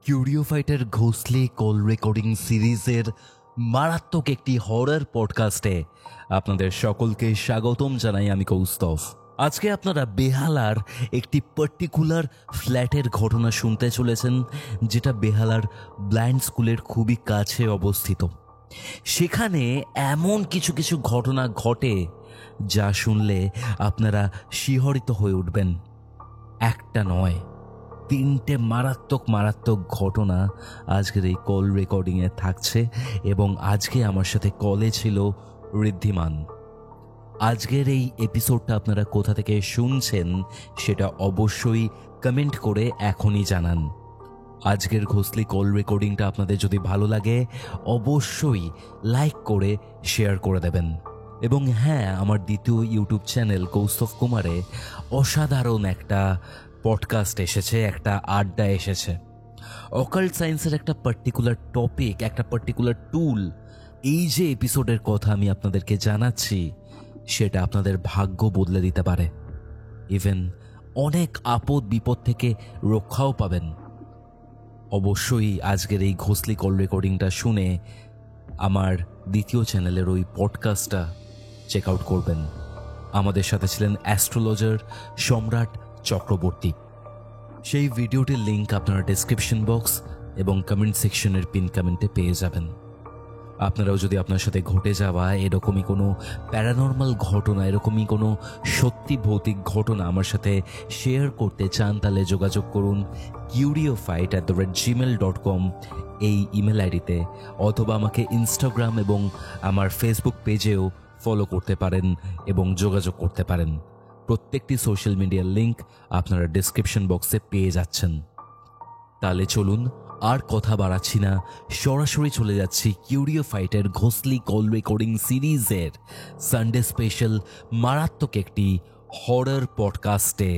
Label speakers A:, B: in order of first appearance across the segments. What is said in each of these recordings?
A: কিউরিও fighter ঘোষলি call recording সিরিজের মারাত্মক একটি হরর পডকাস্টে আপনাদের সকলকে স্বাগতম জানাই। আমি কৌস্তভ। আজকে আপনারা বেহালার একটি পার্টিকুলার ফ্ল্যাটের ঘটনা শুনতে চলেছেন, যেটা বেহালার ব্লাইন্ড স্কুলের খুবই কাছে অবস্থিত। সেখানে এমন কিছু কিছু ঘটনা ঘটে যা শুনলে আপনারা শিহরিত হয়ে উঠবেন। একটা নয়, তিনটে মারাত্মক ঘটনা আজকের এই কল রেকর্ডিংয়ে থাকছে এবং আজকে আমার সাথে কলে ছিল ঋদ্ধিমান। আজকের এই এপিসোডটা আপনারা কোথা থেকে শুনছেন সেটা অবশ্যই কমেন্ট করে এখনই জানান। আজকের ঘোষলি কল রেকর্ডিংটা আপনাদের যদি ভালো লাগে অবশ্যই লাইক করে শেয়ার করে দেবেন। এবং হ্যাঁ, আমার দ্বিতীয় ইউটিউব চ্যানেল কৌস্তভ কুমারে অসাধারণ একটা পডকাস্ট এসেছে, একটা আড্ডা এসেছে। অকাল্ট সায়েন্সের একটা পার্টিকুলার টপিক, একটা পার্টিকুলার টুল, এই যে এপিসোডের কথা আমি আপনাদেরকে জানাচ্ছি সেটা আপনাদের ভাগ্য বদলে দিতে পারে। ইভেন অনেক আপদ বিপদ থেকে রক্ষাও পাবেন। অবশ্যই আজকের এই ঘোষলি কল রেকর্ডিংটা শুনে আমার দ্বিতীয় চ্যানেলের ওই পডকাস্টটা চেক আউট করবেন। আমাদের সাথে ছিলেন অ্যাস্ট্রোলজার সম্রাট চক্রবর্তী। সেই ভিডিওটির লিঙ্ক আপনারা ডেসক্রিপশন বক্স এবং কমেন্ট সেকশনের পিন কমেন্টে পেয়ে যাবেন। আপনারাও যদি আপনার সাথে ঘটে যাওয়া এরকমই কোনো প্যারানর্মাল ঘটনা, এরকমই কোনো সত্যি ভৌতিক ঘটনা আমার সাথে শেয়ার করতে চান, তাহলে যোগাযোগ করুন curiofite@gmail.com এই ইমেল আইডিতে, অথবা আমাকে ইনস্টাগ্রাম এবং আমার ফেসবুক পেজেও ফলো করতে পারেন এবং যোগাযোগ করতে পারেন। প্রত্যেকটি সোশ্যাল মিডিয়ার লিঙ্ক আপনারা ডেসক্রিপশন বক্সে পেয়ে যাচ্ছেন। তাহলে চলুন আর কথা বাড়াচ্ছি না, সরাসরি চলে যাচ্ছি কিউরিও ফাইটের ঘোষলি কল রেকর্ডিং সিরিজের সানডে স্পেশাল মারাত্মক একটি হরর পডকাস্টে।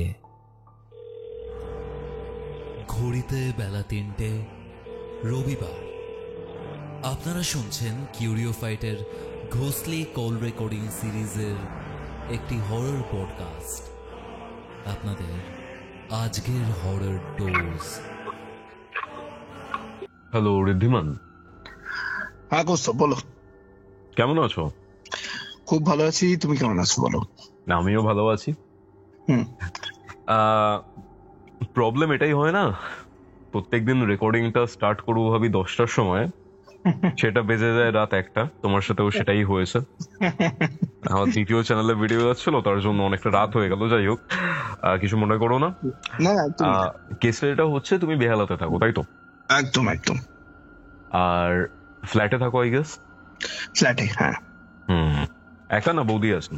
A: ঘড়িতে বেলা 3টে, রবিবার। আপনারা শুনছেন কিউরিও ফাইটের ঘোষলি কল রেকর্ডিং সিরিজের একটি হরর পডকাস্ট। আপনাদের আজকের হরর ডোজ।
B: হ্যালো ঋদ্ধিমান।
C: হ্যাঁ কৌস্তভ, বলো।
B: কেমন আছো?
C: খুব ভালো আছি, তুমি কেমন আছো বলো?
B: আমিও ভালো আছি। প্রবলেম এটাই হয় না, প্রত্যেকদিন রেকর্ডিংটা স্টার্ট করবো ভাবি 10টার সময়, সেটা বেজে যায় রাত 1টা। তোমার সাথেও সেটাই হয়েছে। আমার দ্বিতীয় চ্যানেলে ভিডিও যাচ্ছিল, তার জন্য অনেকটা রাত হয়ে গেল। যাই হোক, কিছু মনে করো না। কেসটা এটা হচ্ছে, তুমি বেহালাতে থাকো তাই তো?
C: একদম একদম।
B: আর ফ্ল্যাটে থাকো আই গেস?
C: ফ্ল্যাটে, হ্যাঁ।
B: একা না বৌদি আছেন?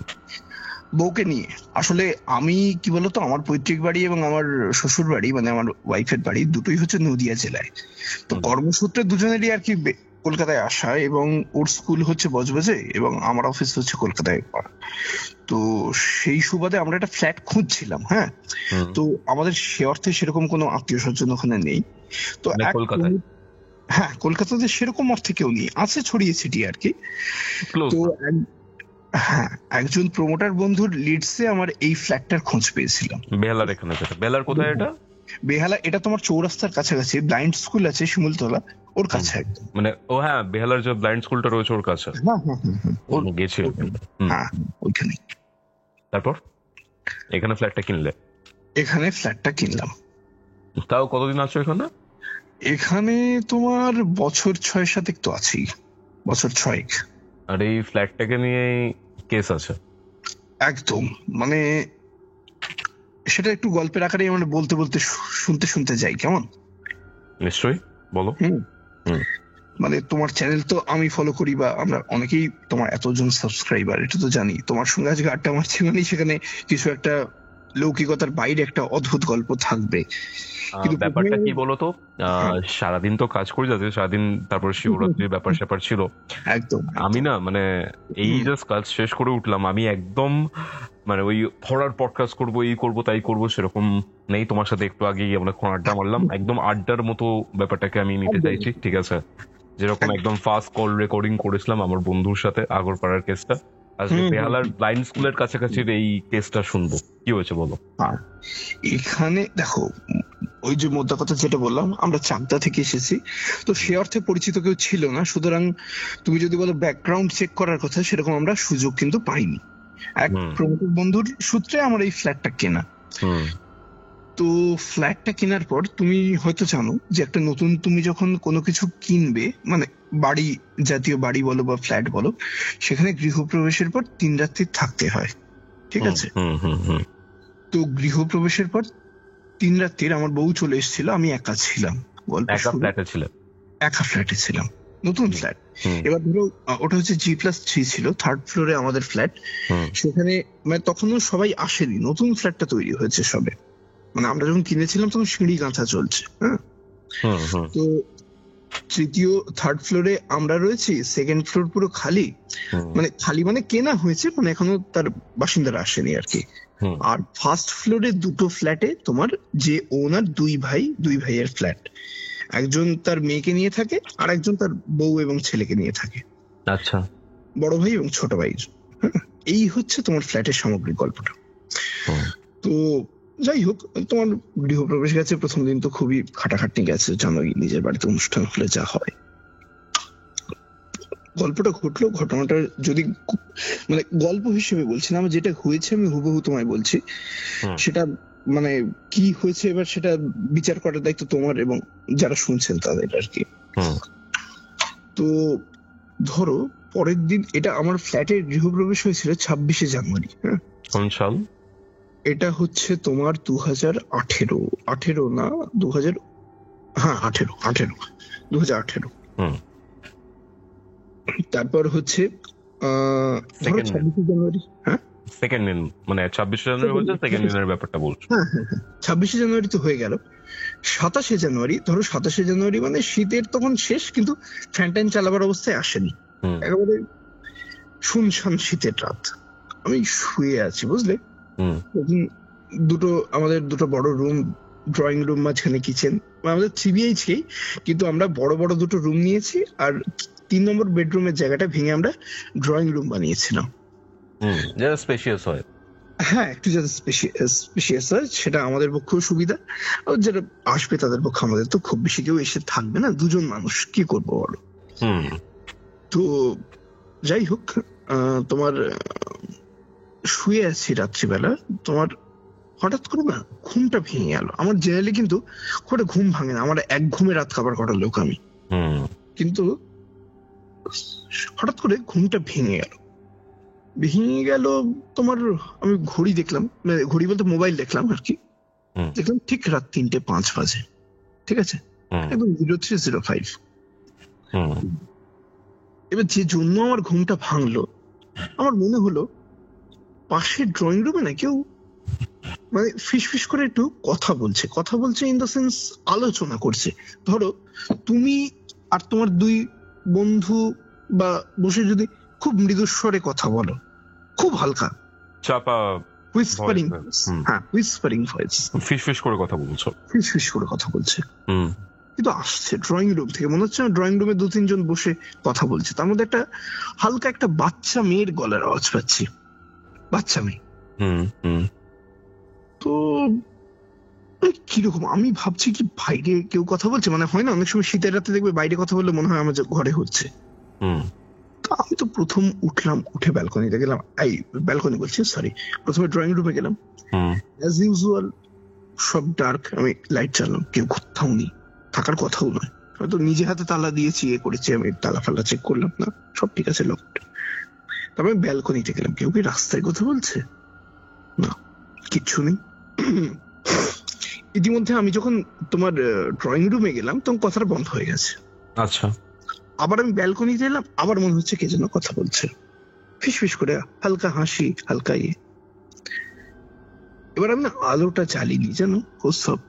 C: বউকে নিয়ে। আসলে আমি কি বলতো, আমার পৈতৃক বাড়ি এবং আমার শ্বশুর বাড়ি, মানে আমার ওয়াইফের বাড়ি, দুটোই হচ্ছে নদিয়া জেলায়। তো কর্মসূত্রে দুজনেরই আর কি কলকাতায় আসা, এবং ওর স্কুল হচ্ছে বজবজে এবং আমার অফিস হচ্ছে কলকাতায়। তো সেই সুবাদে আমরা একটা ফ্ল্যাট খুঁজছিলাম। হ্যাঁ, তো আমাদের সে অর্থে সেরকম কোনো আত্মীয় স্বজন ওখানে নেই। তো হ্যাঁ, কলকাতাতে সেরকম অর্থে কেউ নেই, আছে ছড়িয়ে ছিটিয়ে আর কি। তো হ্যাঁ, একজন প্রমোটার বন্ধুর লিডসে আমার এই ফ্ল্যাটটার খোঁজ পেয়েছিলাম।
B: বেহালার এখানে? বেহালার কোথায় এটা?
C: বেহালা, এটা তোমার চৌরাস্তার কাছাকাছি। ব্লাইন্ড স্কুল আছে শিমুলতলা, ওর কাছে একদম।
B: মানে ও হ্যাঁ, বেহালার যে ব্লাইন্ড স্কুলটা রয়েছে ওর কাছে। হ্যাঁ, গেছি
C: ওইখানে।
B: তারপর এখানে ফ্ল্যাটটা কিনলে?
C: এখানে ফ্ল্যাটটা কিনলাম।
B: তাও কতদিন আছো এখানে?
C: এখানে তোমার বছর 6-7 তো আছি, বছর 6।
B: আর এই ফ্ল্যাটটাকে নিয়ে কেস আছে
C: একদম। মানে সেটা একটু গল্পের আকারে মানে বলতে বলতে শুনতে শুনতে যাই, কেমন?
B: নিশ্চয়ই, বলো।
C: মানে তোমার চ্যানেল তো আমি ফলো করি, বা আমরা অনেকেই, তোমার এতজন সাবস্ক্রাইবার, এটা তো জানি। তোমার সঙ্গে আজকে আড্ডা মারছি মানে সেখানে কিছু একটা লৌকিকতার বাইরে একটা অদ্ভুত গল্প থাকবে।
B: ব্যাপারটা কি বলতো, সারাদিন তো কাজ করে যাচ্ছে, সারাদিন, তারপর শিবরাত্রির ব্যাপার স্যাপার ছিল।
C: একদম।
B: আমি না মানে এই জাস্ট কাজ শেষ করে উঠলাম, আমি একদম মানে ওই হরর পডকাস্ট করবো, এই করবো তাই করবো সেরকম নেই। তোমার সাথে একটু আগেই আমরা আড্ডা মারলাম, একদম আড্ডার মতো ব্যাপারটাকে আমি নিতে চাইছি, ঠিক আছে? যেরকম একদম ফাস্ট কল রেকর্ডিং করেছিলাম আমার বন্ধুর সাথে আগরপাড়ার কেসটা, আজকে বেহালার ব্লাইন্ড স্কুলের কাছাকাছির এই কেসটা শুনবো, কি হয়েছে বলো।
C: আর এখানে দেখো, ওই যে মোদ্দা কথা যেটা বললাম, আমরা চাকদা থেকে এসেছি, তো সে অর্থে পরিচিত কেউ ছিল না, সুতরাং তুমি যদি বলো ব্যাকগ্রাউন্ড চেক করার কথা, সেরকম আমরা সুযোগ কিন্তু পাইনি। এক প্রমোটার বন্ধুর সূত্রে আমার এই ফ্ল্যাটটা কেনা। তো ফ্ল্যাটটা কেনার পর তুমি হয়তো জানো যে একটা নতুন তুমি যখন কোনো কিছু কিনবে, মানে বাড়ি জাতীয় বাড়ি বলো বা ফ্ল্যাট বলো, সেখানে গৃহপ্রবেশের পর 3 রাত্রি থাকতে হয়, ঠিক আছে? তো গৃহপ্রবেশের পর 3 রাত্রির আমার বউ চলে এসেছিল, আমি একা ছিলাম।
B: একা ফ্ল্যাটে ছিল?
C: একা ফ্ল্যাটে ছিলাম, নতুন ফ্ল্যাট। এবার ধরো ওটা হচ্ছে G+3 ছিল, 3rd ফ্লোরে আমাদের ফ্ল্যাট। সেখানে মানে তখনও সবাই আসেনি, নতুন ফ্ল্যাটটা তৈরি হয়েছে সবে, মানে আমরা যখন কিনেছিলাম তখন সিঁড়ি গাঁথা চলছে। হ্যাঁ, তো তৃতীয় 3rd ফ্লোরে আমরা রয়েছি, 2nd ফ্লোর পুরো খালি, মানে খালি মানে কেনা হয়েছে, মানে এখনো তার বাসিন্দারা আসেনি আর কি। আর 1st ফ্লোরে 2টো ফ্ল্যাটে তোমার যে ওনার 2 ভাইয়ের ফ্ল্যাট, একজন তার মেয়েকে নিয়ে থাকে আর একজন তার বউ এবং ছেলেকে নিয়ে থাকে।
B: আচ্ছা,
C: বড় ভাই এবং ছোট ভাই। এই হচ্ছে তোমার ফ্ল্যাটের সামগ্রিক গল্পটা। তো যাই হোক, তোমার গৃহপ্রবেশ গেছে, প্রথম দিন তো খুবই খাটাখাটনি গেছে, জানোই নিজের বাড়িতে অনুষ্ঠান হলে যা হয়। গল্পটা ঘটলো, ঘটনাটা যদি মানে গল্প হিসেবে বলছি না, আমার যেটা হয়েছে আমি হুবহু তোমায় বলছি, সেটা মানে কি হয়েছে এবার সেটা বিচার করার দায়িত্ব তোমার এবং যারা শুনছেন তাদের আর কি। তো ধরো পরের দিন, এটা আমার ফ্ল্যাটের গৃহপ্রবেশ হয়েছিল 26শে জানুয়ারি। হ্যাঁ,
B: কোন সাল?
C: এটা হচ্ছে তোমার 2018 না 2000, হ্যাঁ 2018। তারপর হচ্ছে 26শে জানুয়ারি। হ্যাঁ,
B: সেকেন্ড দিন, মানে 26শে জানুয়ারি হচ্ছে সেকেন্ড দিনের ব্যাপারটা বলছো?
C: হ্যাঁ, 26শে জানুয়ারি তো হয়ে গেল। 27শে জানুয়ারি, ধরো 27শে জানুয়ারি মানে শীতের তখন শেষ, কিন্তু ফ্যান ট্যান চালাবার অবস্থায় আসেনি, একেবারে শুনশান শীতের রাত। আমি শুয়ে আছি, বুঝলে, আমাদের দুটো বড় রুম, ড্রয়িং রুম, মাঝখানে কিচেন, আমাদের 3BHK, কিন্তু আমরা বড় বড় দুটো রুম নিয়েছি, আর 3 নম্বর বেডরুমের জায়গাটা ভেঙে আমরা ড্রয়িং রুম বানিয়েছিলাম।
B: যেটা স্পেশিয়াস হয়।
C: হ্যাঁ, একটু যাতে স্পেশিয়াস হয়, সেটা আমাদের পক্ষেও সুবিধা, আর যারা আসবে তাদের পক্ষে, আমাদের তো খুব বেশি কেউ এসে থাকবে না, 2জন মানুষ, কি করবো বলো। তো যাই হোক, তোমার শুয়ে আছি রাত্রিবেলা, তোমার হঠাৎ করে না ঘুমটা ভেঙে গেল। আমার জেনারেলি কিন্তু খুব ঘুম ভাঙে না, আমার এক ঘুমে রাত কাবার করার লোক আমি, কিন্তু হঠাৎ করে ঘুমটা ভেঙে গেল। তোমার আমি ঘড়ি দেখলাম, ঘড়ি বলতে মোবাইল দেখলাম আর কি, দেখলাম ঠিক রাত 3:05 বাজে, ঠিক আছে, একদম 03:05। এবার যে জন্য আমার ঘুমটা ভাঙলো, আমার মনে হলো পাশের ড্রয়িং রুমে না কেউ মানে ফিস করে একটু কথা বলছে ইন দ্য সেন্স আলোচনা করছে। ধরো তুমি আর তোমার 2 বন্ধু বা বসে যদি খুব মৃদুস্বরে কথা বলো, খুব হালকা
B: চাপা
C: হুইসপারিং, হ্যাঁ হুইসপারিং ভয়েস,
B: ফিস করে কথা বলছে, কিন্তু আসছে ড্রয়িং রুম থেকে, মনে হচ্ছে ড্রয়িং রুমে 2-3 জন বসে কথা বলছে, তার মধ্যে একটা হালকা একটা বাচ্চা মেয়ের গলার আওয়াজ পাচ্ছি, বাচ্চা মেয়ে। তো কিরকম, আমি ভাবছি কি বাইরে কেউ কথা বলছে, মানে হয় না অনেক সময় শীতের রাতে দেখবে বাইরে কথা বললে মনে হয় আমার ঘরে হচ্ছে। আমি তো প্রথম উঠলাম, উঠে ব্যালকনিতে গেলাম, প্রথমে ড্রয়িং রুমে গেলাম, অ্যাজ ইউজুয়াল সব ডার্ক, আমি লাইট চালাম, কেউ কোথাও নেই, থাকার কথাও নয়, হয়তো নিজে হাতে তালা দিয়েছি, করেছি, আমি তালা ফালা চেক করলাম না, সব ঠিক আছে, লকড। তারপরে ব্যালকনিতে গেলাম, কেউ কি রাস্তায় কথা বলছে? না, কিচ্ছু নেই। ইতিমধ্যে আমি যখন তোমার ড্রয়িং রুমে গেলাম তখন কথাটা বন্ধ হয়ে গেছে। আচ্ছা,
C: আবার আমি ব্যালকনিতে এলাম, আবার মনে হচ্ছে কে যেন কথা বলছে, ফিস করে, হালকা হাসি, হালকা ইয়ে। এবার আমি না আলোটা জ্বালিনি, জানো সব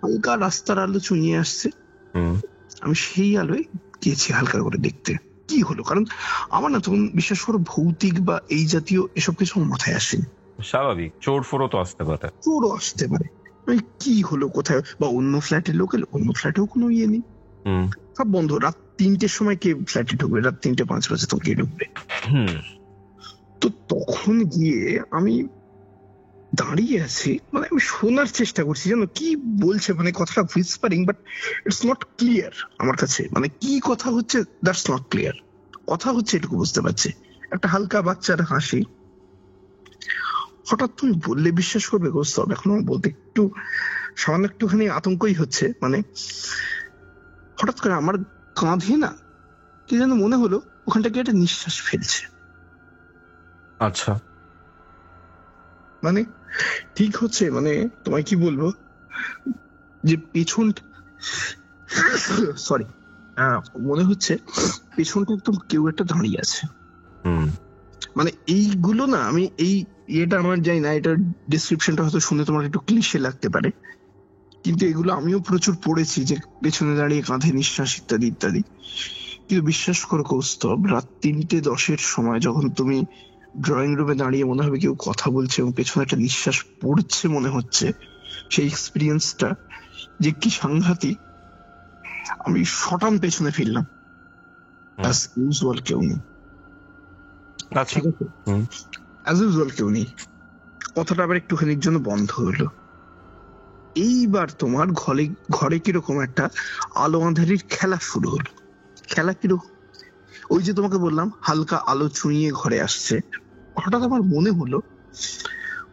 C: হালকা রাস্তার আলো চুইয়ে আসছে, আমি সেই আলোয় গিয়েছি হালকা করে দেখতে কি হলো, কারণ আমার না তখন বিশ্বাস করো ভৌতিক বা এই জাতীয় এসব কিছু মাথায় আসেনি।
B: স্বাভাবিক, চোরও তো আসতে পারে,
C: কি হলো, কোথায়, বা অন্য ফ্ল্যাটের লোক এলো, অন্য ফ্ল্যাটেও কোনো ইয়ে নেই, সব বন্ধ। রাত 3টের সময় কে ফ্ল্যাটে ঢুকবে? রাত 3:05 বাজে তো কে ঢুকবে? তো তখন গিয়ে আমি দাঁড়িয়ে আছি, মানে আমি শোনার চেষ্টা করছি যেন কি বলছে, মানে কথাটা whispering, but it's not clear আমার কাছে, মানে কি কথা হচ্ছে দ্যাটস নট ক্লিয়ার। কথা হচ্ছে এটুকু বুঝতে পারছি, একটা হালকা বাচ্চার হাসি। হঠাৎ তুমি বললে বিশ্বাস করবে কৌস্তব, এখন আমার বলতে একটু সামান্য একটুখানি আতঙ্কই হচ্ছে। মানে হঠাৎ করে আমার কাঁধে না কি যেন মনে হলো ওখানটা কি একটা নিঃশ্বাস ফেলছে।
B: আচ্ছা,
C: মানে ঠিক হচ্ছে, মানে তোমায় কি বলবো, যে পেছন, সরি, মনে হচ্ছে পেছনটা একদম কেউ একটা দাঁড়িয়ে আছে।
B: হুম,
C: মানে এইগুলো না, আমি এই ইয়েটা আমার জানি না, এটার ডিসক্রিপশনটা হয়তো শুনে তোমার একটু ক্লিশে লাগতে পারে, কিন্তু এগুলো আমিও প্রচুর পড়েছি, যে পেছনে দাঁড়িয়ে কাঁধে নিঃশ্বাস ইত্যাদি ইত্যাদি। কিন্তু বিশ্বাস করো কৌস্তব, রাত 3:10 সময় যখন তুমি ড্রয়িং রুমে দাঁড়িয়ে মনে হবে কেউ কথা বলছে এবং পেছনে একটা নিঃশ্বাস পড়ছে মনে হচ্ছে, সেই এক্সপিরিয়েন্সটা যে কি সাংঘাতিক। আমি শটান পেছনে ফিরলাম, অ্যাজ ইউজুয়াল কেউ নেই।
B: আচ্ছা,
C: ঠিক আছে, অ্যাজ ইউজুয়াল কেউ নেই। কথাটা আবার একটুখানির জন্য বন্ধ হলো। এইবার তোমার ঘরে ঘরে কিরকম একটা আলো আঁধারির খেলা শুরু হলো। খেলা কিরকম, ওই যে তোমাকে বললাম হালকা আলো চুঁইয়ে ঘরে আসছে, হঠাৎ আমার মনে হলো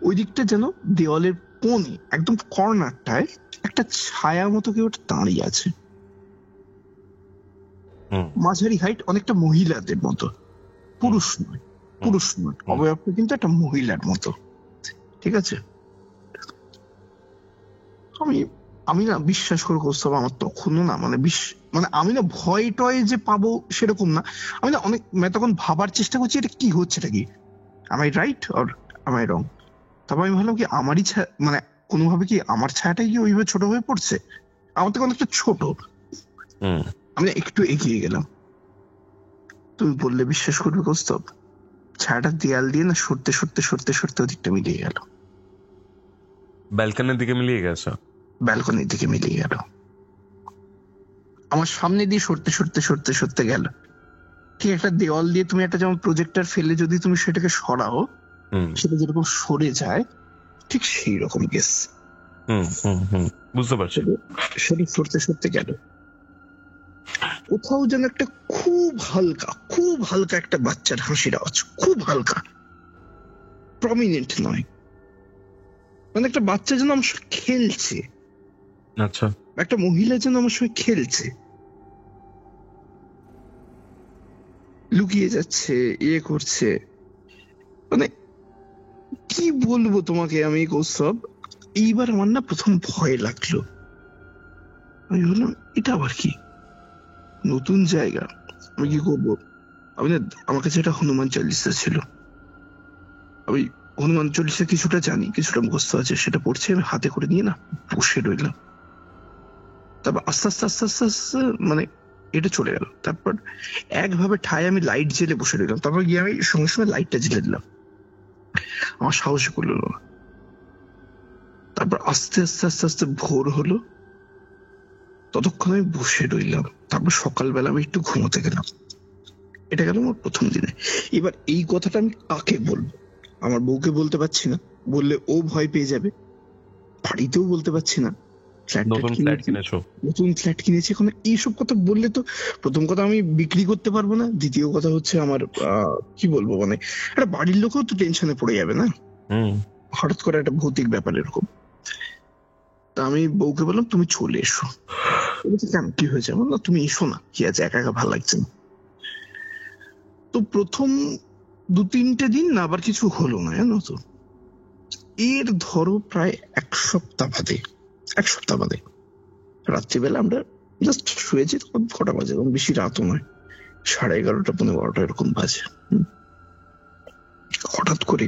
C: ওই দিকটা যেন দেওয়ালের কোণে একদম কর্নারটায় একটা ছায়া মতো কেউ একটা দাঁড়িয়ে আছে। মাঝারি হাইট, অনেকটা মহিলাদের মতো, পুরুষ নয়, পুরুষ নয়, অবয়বটা কিন্তু একটা মহিলার মতো। ঠিক আছে, আমি আমি না বিশ্বাস করে কৌস্তব, আমার তখনও না মানে মানে আমি না ভয় টয় যে পাবো সেরকম না, আমি না অনেক মানে তখন ভাবার চেষ্টা করছি এটা কি হচ্ছে, এটা কি, am I right or am I wrong? তারপর আমি ভাবলাম কি আমারই মানে কোনোভাবে কি আমার ছায়াটাই কি ওইভাবে ছোট হয়ে পড়ছে, আমার থেকে অনেকটা ছোট। আমি না একটু এগিয়ে গেলাম, তুমি বললে বিশ্বাস করবে কৌস্তব, ছায়াটা দেয়াল দিয়ে না সরতে সরতে সরতে সরতে ওদিকটা মিলিয়ে গেল,
B: ব্যালকনির দিকে মিলিয়ে গেছে,
C: ব্যালকনির দিকে মিলিয়ে গেল, আমার সামনে দিয়ে সরতে সরতে সরতে সরতে গেল। ঠিক একটা দেওয়াল দিয়ে তুমি একটা যেমন প্রজেক্টর ফেলে যদি তুমি সেটাকে সরাও, সেটা যেরকম সরে যায়, ঠিক সেই রকম গেস।
B: বুঝতে পারছি।
C: সেটা সরতে সরতে গেল, কোথাও যেন একটা খুব হালকা একটা বাচ্চার হাসির আওয়াজ, খুব হালকা, প্রমিনেন্ট নয়, মানে একটা বাচ্চা যেন আমার সঙ্গে খেলছে,
B: আচ্ছা,
C: একটা মহিলা যেন আমার সঙ্গে খেলছে, লুকিয়ে যাচ্ছে, ইয়ে করছে, মানে কি বলবো তোমাকে আমি কৌস্তব। এইবার আমার না প্রথম ভয় লাগলো, আমি ভাবলাম এটা আবার কি, নতুন জায়গা, আমি কি করবো। আমি না, আমার কাছে একটা হনুমান চালিসা ছিল, আমি হনুমান চালিসা কিছুটা জানি, কিছুটা মুখস্থ আছে, সেটা পড়ছে, আমি হাতে করে নিয়ে না বসে রইলাম। তারপর আস্তে আস্তে আস্তে আস্তে আস্তে মানে এটা চলে গেল। তারপর একভাবে ঠায় আমি লাইট জেলে বসে রইলাম, তারপর গিয়ে আমি সঙ্গে সঙ্গে লাইটটা জেলে দিলাম, আমার সাহস করলো না। তারপর আস্তে আস্তে আস্তে আস্তে ভোর হলো, ততক্ষণ আমি বসে রইলাম। তারপর সকালবেলা আমি একটু ঘুমোতে গেলাম। এটা গেল আমার প্রথম দিনে। এবার এই কথাটা আমি কাকে বলবো, আমার বউকে বলতে পারছি না, বললে ও ভয় পেয়ে যাবে, বাড়িতেও বলতে পারছি না,
B: নতুন ফ্ল্যাট কিনেছো,
C: নতুন ফ্ল্যাট কিনেছি, এখন এইসব কথা বললে তো প্রথম কথা আমি বিক্রি করতে পারবো না, দ্বিতীয় কথা হচ্ছে আমার কি বলবো, মানে একটা বাড়ির লোকও তো টেনশনে পড়ে যাবে না, হঠাৎ করে একটা ভৌতিক ব্যাপার এরকম। তা আমি বউকে বললাম তুমি চলে এসো। কেন, কি হয়েছে? না তুমি এসো না, কি আছে, একা একা ভালো লাগছে না। তো প্রথম 2-3 দিন না আবার কিছু হলো না, জানো তো। এর ধরো প্রায় এক সপ্তাহ বাদে রাত্রিবেলা আমরা জাস্ট শুয়েছি, তখন কটা বাজে, তখন বেশি রাতও নয়, 11:30 12 এরকম বাজে। হঠাৎ করে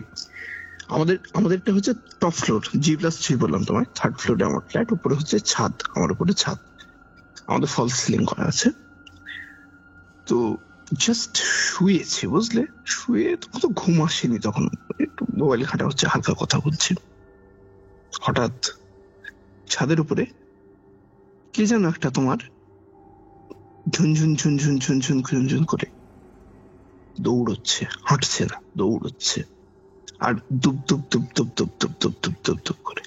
C: আমাদেরটা হচ্ছে টপ ফ্লোর, G+3 বললাম তোমায়, 3rd ফ্লোরে আমার ফ্ল্যাট, উপরে হচ্ছে ছাদ, আমার উপরে ছাদ, আমাদের ফলস সিলিং করা আছে। তো জাস্ট শুয়েছি, বুঝলে, শুয়ে তখন তো ঘুম আসেনি, তখন একটু মোবাইল ঘাঁটা হচ্ছে, হালকা কথা বলছি। হঠাৎ ছাদের উপরে কে যেন একটা তোমার ঝুনঝুন ঝুনঝুন ঝুনঝুন ঝুনঝুন করে দৌড়চ্ছে, হাঁটছে না, দৌড়চ্ছে, আর দুপ দুপ দুপ দুপ দুপ দুপ দুপ দুপ দুপ দুপ করে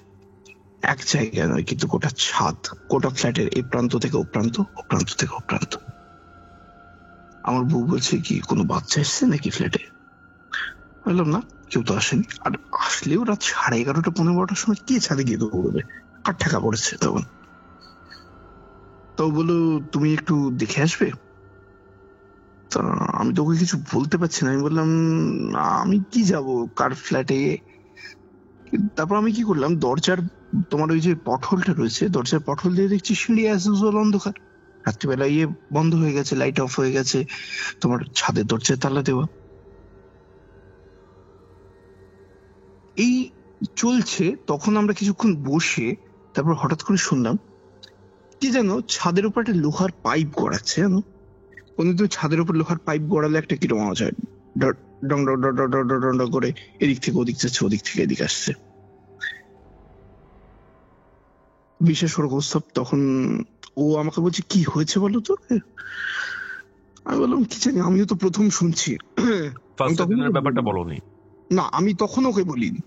C: এক জায়গায় নয় কিন্তু গোটা ছাদ, গোটা ফ্ল্যাটের এই প্রান্ত থেকে ও প্রান্ত, ও প্রান্ত থেকে ও প্রান্ত। আমার বউ বলছে কি কোনো বাচ্চা এসছে নাকি ফ্ল্যাটে? বললাম না, কেউ তো আসেনি। আর আসলেও রাত 11:30 15টার সময় কে ছাদে গিয়ে দৌড়বে, কার ঠেকা পড়েছে তখন? তো বললো তুমি একটু দেখে আসবে। তা আমি তো ওকে কিছু বলতে পারছি না। আমি বললাম আমি কি যাব কার ফ্ল্যাটে। তারপর আমি কি করলাম, দরজার তোমার ওই যে পটহোলটা রয়েছে, দরজার পটহোল দিয়ে দেখছি সিঁড়ি অ্যাজ ইউজুয়াল অন্ধকার। রাত্রিবেলা বন্ধ হয়ে গেছে, লাইট অফ হয়ে গেছে, তোমার ছাদের দরজায় তালা দেওয়া। এই চলছে। তখন আমরা কিছুক্ষণ বসে তারপর হঠাৎ করে শুনলাম কি যেন ছাদের উপর একটা লোহার পাইপ গড়াচ্ছে। জানো, কিন্তু ছাদের উপর লোহার পাইপ গড়ালে একটা কিরকম আওয়াজ হয়, ডং ডং ডং ডং ডং ডং ডং ডং করে এদিক থেকে ওদিক যাচ্ছে, ওদিক থেকে এদিক আসছে। বিশেষ করে কৌস্তব তখন ও আমাকে বলছে কি হয়েছে বলো তো। আমি বললাম কি জানি, আমিও তো প্রথম শুনছি।
B: ফার্স্ট দিনের ব্যাপারটা বলোনি?
C: না, আমি তখন ওকে বলিনি।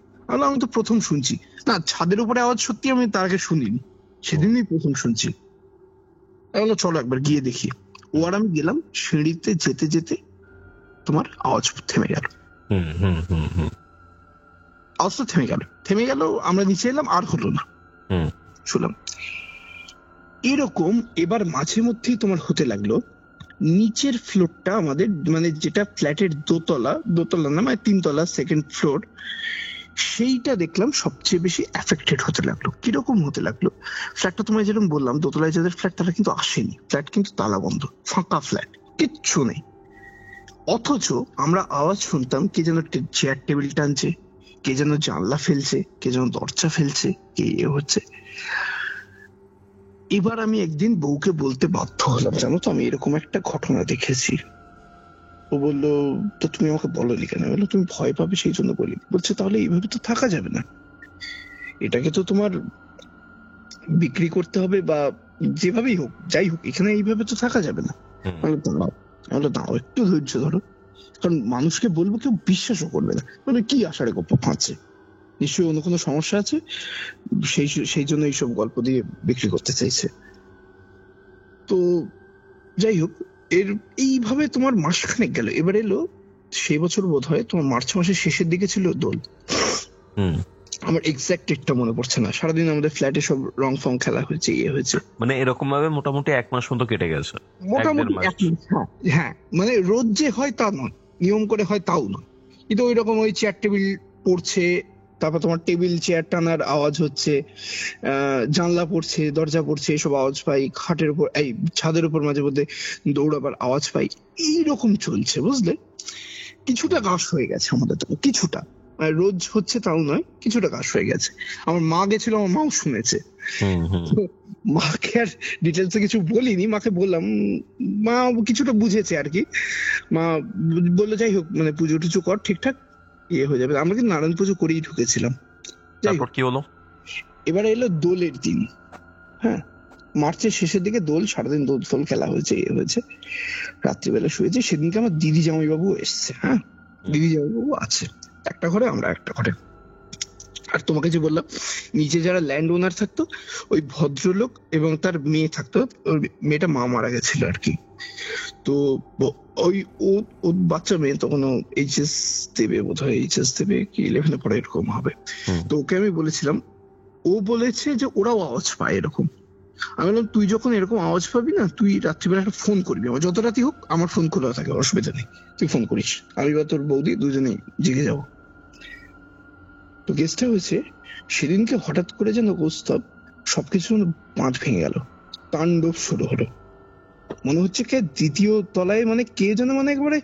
C: আমি তো প্রথম শুনছি। না, ছাদের উপরে আওয়াজ সত্যি আমি তার আগে শুনিনি, সেদিনই প্রথম শুনছি। চলো একবার গিয়ে দেখি। ও আর আমি গেলাম। সিঁড়িতে যেতে যেতে তোমার আওয়াজ থেমে গেল। আওয়াজটা থেমে গেল। আমরা নিচে এলাম, আর হলো না। শুনলাম এরকম। এবার মাঝে মধ্যেই তোমার হতে লাগলো নিচের ফ্লোরটা আমাদের, মানে যেটা ফ্ল্যাটের দোতলা না মানে 3 তলা, সেকেন্ড ফ্লোর, সেইটা দেখলাম সবচেয়ে বেশি এফেক্টেড হতে লাগলো। কিরকম হতে লাগলো, ফ্ল্যাটটা তোমায় যেরকম বললাম, দোতলায় যাদের ফ্ল্যাট তারা কিন্তু আসেনি, ফ্ল্যাট কিন্তু তালা বন্ধ, ফাঁকা ফ্ল্যাট, কিচ্ছু নেই। অথচ আমরা আওয়াজ শুনতাম কে যেন চেয়ার টেবিল টানছে, কে যেন জানলা ফেলছে, কে যেন দরজা ফেলছে, কে হচ্ছে। এবার আমি একদিন বউকে বলতে বাধ্য হলাম, জানো তো আমি এরকম একটা ঘটনা দেখেছি। ও বললো তো তুমি আমাকে বলোনি কেন? বললো তুমি ভয় পাবে সেই জন্য বলি। বলছে তাহলে এইভাবে তো থাকা যাবে না, এটাকে তো তোমার বিক্রি করতে হবে বা যেভাবেই হোক, যাই হোক, এখানে এইভাবে তো থাকা যাবে না। দাঁড়াও একটু ধৈর্য ধরো, কারণ মানুষকে বলবো কেউ বিশ্বাসও করবে না, মানে কি আষাঢ়ে গল্প ফাঁচছে, নিশ্চয়ই অন্য কোনো সমস্যা আছে, সেই জন্য এইসব গল্প দিয়ে বিক্রি করতে চাইছে। তো যাই হোক, এইভাবে তোমার মাসখানেক গেল। এবার এলো সেই বছর বোধ হয় তোমার মার্চ মাসের শেষের দিকে ছিল দোল। আমার এক্সাক্ট ডেটটা মনে পড়ছে না। সারাদিন আমাদের ফ্ল্যাটে সব রং ফং খেলা হয়েছে, হয়েছে,
B: মানে এরকম ভাবে মোটামুটি 1 মাস মতো কেটে গেছে।
C: মোটামুটি 1 মাস। হ্যাঁ, মানে রোজ যে হয় তা নয়, নিয়ম করে হয় তাও নয়, কিন্তু ওই রকম ওই চেয়ার টেবিল পড়ছে, তারপর তোমার টেবিল চেয়ার টানার আওয়াজ হচ্ছে, জানলা পড়ছে, দরজা পড়ছে, এসব আওয়াজ পাই। খাটের উপর, এই ছাদের উপর মাঝে মধ্যে দৌড়াবার আওয়াজ পাই। এইরকম চলছে, বুঝলে। কিছুটা গাছ হয়ে গেছে আমাদের, তো কিছুটা, রোজ হচ্ছে তাও নয়, কিছুটা গাছ হয়ে গেছে। আমার মা গেছিল, আমার মাও শুনেছে। মাকে আর ডিটেলস কিছু বলিনি, মাকে বললাম, মা কিছুটা বুঝেছে আর কি। মা বললো যাই হোক, মানে পুজো টুজো কর, ঠিকঠাক হয়ে যাবে। আমরা কিন্তু নারায়ণ পুজো করেই ঢুকেছিলাম।
B: তারপর কি হলো?
C: এবারে এলো দোলের দিন। হ্যাঁ, মার্চের শেষের দিকে দোল, সারাদিন দোল ফোল খেলা হয়েছে, হয়েছে। রাত্রিবেলা শুয়েছে। সেদিনকে আমার দিদি জামাইবাবু এসছে। হ্যাঁ, দিদি জামাইবাবু আছে একটা ঘরে, আমরা একটা ঘরে। আর তোমাকে যে বললাম নিচে যারা ল্যান্ড ওনার থাকতো, ওই ভদ্রলোক এবং তার মেয়ে থাকতো। ওর মেয়েটা মা মারা গেছিল আর কি। তো ওই ও বাচ্চা মেয়ে তখন এইচএস দেবে, বোধ হয় এইচএস দেবে কি 11-এ পড়ে, এরকম হবে। তো ওকে আমি বলেছিলাম, ও বলেছে যে ওরাও আওয়াজ পায় এরকম। আমি বললাম তুই যখন এরকম আওয়াজ পাবি না, তুই রাত্রিবেলা একটা ফোন করবি, আমার যত রাতি হোক আমার ফোন খোলা থাকে, অসুবিধা নেই, তুই ফোন করিস, আমি বা তোর বৌদি দুজনেই জেগে যাবো। তো কেসটা হয়েছে সেদিনকে হঠাৎ করে যেন কৌস্তব সবকিছু বাঁধ ভেঙে গেল, তাণ্ডব শুরু হলো। মনে হচ্ছে কে দ্বিতীয় তলায়, মানে কে যেন, মানে একবারে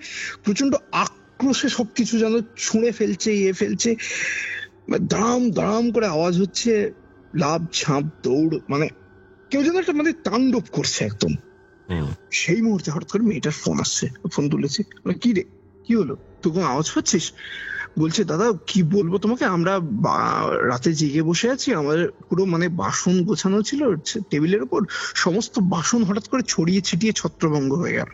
C: প্রচন্ড আক্রোশে সবকিছু যেন ছুঁড়ে ফেলছে, ফেলছে, দাম দাম করে আওয়াজ হচ্ছে, লাভ ঝাঁপ দৌড়, মানে কেউ যেন একটা মানে তাণ্ডব করছে একদম। সেই মুহূর্তে হঠাৎ করে মেয়েটার ফোন আসছে। ফোন তুলেছে, কি রে কি হলো, তুই কোনো আওয়াজ পাচ্ছিস? বলছে দাদা কি বলবো তোমাকে, আমরা রাতে জেগে বসে আছি, আমাদের পুরো মানে বাসন গোছানো ছিল টেবিলের উপর, সমস্ত বাসন হঠাৎ করে ছড়িয়ে ছিটিয়ে ছত্রভঙ্গ হয়ে গেল।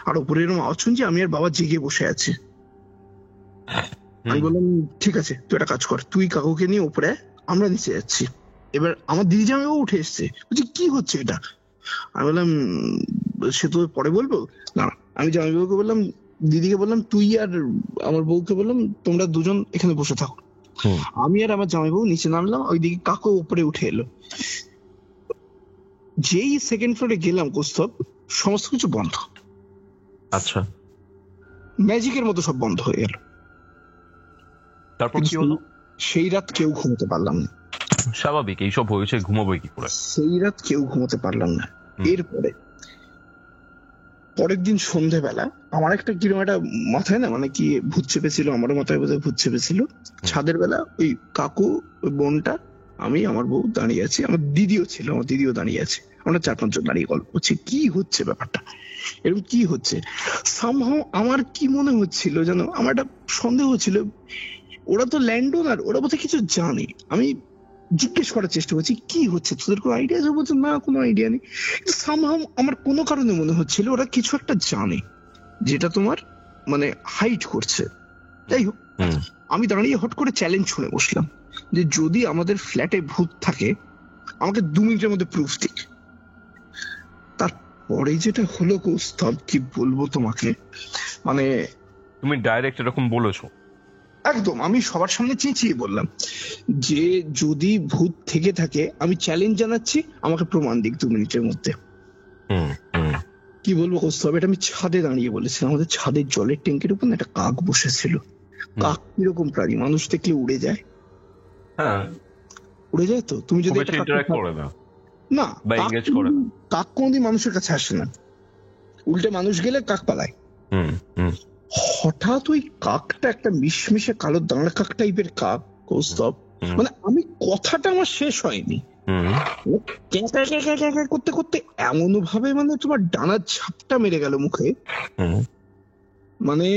C: আর উপরে এরকম আওয়াজ শুনছি, আমি আর বাবা জেগে বসে আছি। আমি বললাম ঠিক আছে, তুই একটা কাজ কর, তুই কাকুকে নিয়ে উপরে আয়, আমরা নিচে যাচ্ছি। এবার আমার দিদি জামাইবাবু উঠে এসছে, বলছি কি হচ্ছে এটা? আমি বললাম সে তো পরে বলবো না। আমি জামাইবাবুকে বললাম, দিদিকে বললাম, তুই আর আমার বউকে বললাম তোমরা দুজন এখানে বসে থাকো। আমি আর আমার জামাইবাবু নিচে নামলাম, ওইদিকে কাকু উপরে উঠে এলো। যেই সেকেন্ড ফ্লোরে গেলাম কৌস্তব, সমস্ত কিছু বন্ধ।
B: আচ্ছা,
C: ম্যাজিকের মতো সব বন্ধ হয়ে গেল।
B: তারপর কি হলো?
C: সেই রাত কেউ ঘুমোতে পারলাম না।
B: স্বাভাবিক, এইসব হয়েছে, ঘুমাবোই কি করে?
C: সেই রাত কেউ ঘুমোতে পারলাম না। এরপরে পরের দিন সন্ধ্যেবেলা আমার একটা কিরকম একটা মাথায় না, মানে কি ভূত চেপেছিল, আমারও মাথায় বোধহয় ভূত চেপেছিল। ছাদের বেলা ওই কাকু, ওই বোনটা, আমি, আমার বউ দাঁড়িয়ে আছি, আমার দিদিও ছিল, আমার দিদিও দাঁড়িয়ে আছে। আমরা 4-5 জন দাঁড়িয়ে গল্প করছি, কি হচ্ছে ব্যাপারটা, এরকম কি হচ্ছে। সামহাও আমার কি মনে হচ্ছিল জানো, আমার একটা সন্দেহ ছিল, ওরা তো ল্যান্ড ওনার, ওরা বোধহয় কিছু জানে। আমি জিজ্ঞেস করার চেষ্টা করছি কি হচ্ছে, তোদের কোনো আইডিয়া আছে? বলছে না, কোনো আইডিয়া নেই। সামহাও আমার কোনো কারণে মনে হচ্ছিল ওরা কিছু একটা জানে, যেটা তোমার মানে হাইড করছে। যাই হোক, আমি দাঁড়িয়ে হট করে চ্যালেঞ্জ শুনে বসলাম যে যদি আমাদের ফ্ল্যাটে ভূত থাকে আমাকে 2 মিনিটের মধ্যে প্রুফ দিক। তারপরে যেটা হলো কৌস্তব, কি বলবো তোমাকে, মানে
B: তুমি ডাইরেক্ট এরকম বলেছো?
C: একদম আমি সবার সামনে চেঁচিয়ে বললাম যে যদি ভূত থেকে থাকে আমি চ্যালেঞ্জ জানাচ্ছি, আমাকে প্রমাণ দিক 2 মিনিটের মধ্যে। কি বলবো কৌস্তব, এটা আমি ছাদে দাঁড়িয়ে বলেছিলাম। আমাদের ছাদের জলের ট্যাঙ্কের উপর একটা কাক বসেছিল। কাক কিরকম প্রাণী, মানুষ দেখলে উড়ে যায়।
B: হ্যাঁ,
C: উড়ে যায় তো। তুমি যদি একটা
B: ইন্টারঅ্যাক্ট করে না,
C: না,
B: বা এনগেজ করে না,
C: কাক কোনদিন মানুষের কাছে আসে না, উল্টে মানুষ গেলে কাক পালায়। হঠাৎ ওই কাকটা একটা মিশমিশে কালো দাঁড়া কাক টাইপের কাক কৌস্তব, মানে আমি কথাটা আমার শেষ হয়নি, করতে করতে এমন ভাবে মানে তোমার ডানার ঝাপটা মেরে গেল মুখে। মানে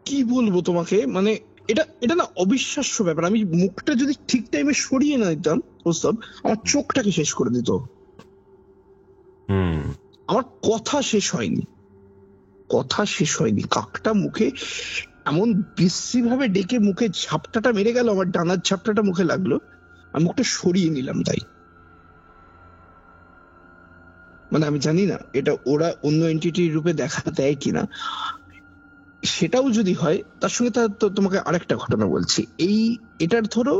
C: কি বলবো তোমাকে, মানে এটা এটা না অবিশ্বাস্য ব্যাপার। আমি মুখটা যদি ঠিক টাইমে সরিয়ে না দিতাম কৌস্তব, আমার চোখটাকে শেষ করে দিত। আমার কথা শেষ হয়নি, কথা শেষ হয়নি। কাকটা মুখে এমন বিশ্রী ভাবে ডেকে মুখে ঝাপটাটা মেরে গেল, আমার ডানার ঝাপটাটা মুখে লাগলো, আমি মুখটা সরিয়ে নিলাম। তাই মানে আমি জানি না এটা ওরা অন্য এন্টিটি রূপে দেখা দেয় কিনা, সেটাও যদি হয় তার সঙ্গে তার তো তোমাকে আরেকটা ঘটনা বলছি। এটার ধরো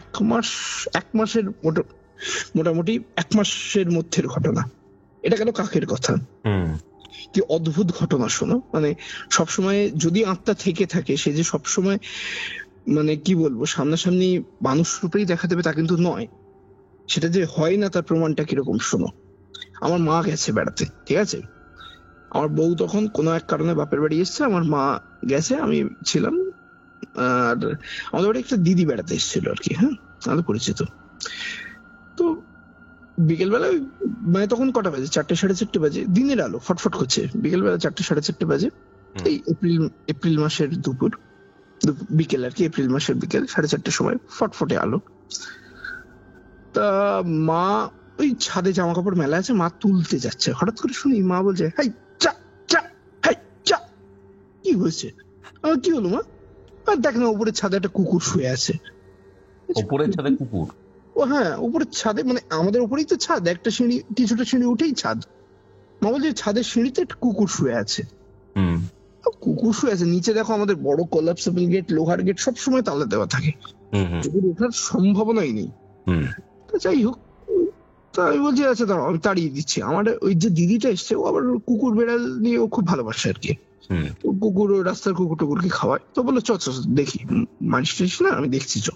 C: 1 মাসের মোটামুটি 1 মাসের মধ্যের ঘটনা। এটা গেল কাকের কথা। কি অদ্ভুত ঘটনা শোনো, মানে সবসময় যদি আত্মা থেকে থাকে, সে যে সবসময় মানে কি বলবো সামনাসামনি মানুষ রূপেই দেখা দেবে তা কিন্তু নয়। সেটা যে হয় না তার প্রমাণটা কিরকম শোনো। আমার মা গেছে বেড়াতে, ঠিক আছে, আমার বউ তখন কোনো এক কারণে বাপের বাড়ি এসছে, আমার মা গেছে, আমি ছিলাম। আর আমাদের বাড়ি একটা দিদি বেড়াতে এসেছিল আর কি, হ্যাঁ, আমাদের পরিচিত। তো বিকেলবেলা মানে তখন কটা বাজে, 4-4:30 বাজে, দিনের আলো ফটফট করছে। বিকেলবেলা 4-4:30 বাজে, এই এপ্রিল মাসের দুপুর বিকেল আর কি, এপ্রিল মাসের বিকেল 4:30 সময় ফটফটে আলো। তা মা ওই ছাদে জামা কাপড় মেলা আছে, মা তুলতে যাচ্ছে, হঠাৎ করে শুনি মা বলছে হাই চা চা, হাই চা। কি হয়েছে? কি হলো মা? আর দেখ না উপরের ছাদে একটা কুকুর শুয়ে আছে।
B: উপরের ছাদে কুকুর?
C: ও হ্যাঁ, উপরের ছাদে, মানে আমাদের উপরেই তো ছাদ, একটা সিঁড়ি, কিছুটা সিঁড়ি উঠেই ছাদ। মা বলছে ছাদের সিঁড়িতে একটা কুকুর শুয়ে আছে। কুকুর শুয়ে আছে নিচে, দেখো আমাদের বড় কোলাপসেবল গেট, লোহার গেট সবসময় তালা দেওয়া থাকে, কুকুর ওঠার সম্ভাবনাই নেই। যাই হোক, তা আমি বলছি আচ্ছা দাঁড়াও আমি তাড়িয়ে দিচ্ছি। আমার ওই যে দিদিটা এসছে, ও আবার কুকুর বেড়াল নিয়ে ও খুব ভালোবাসে আর কি, কুকুর রাস্তার কুকুর টুকুরকে খাওয়ায়। তো বললো চ দেখি, মারিস টারিস না, আমি দেখছি চ।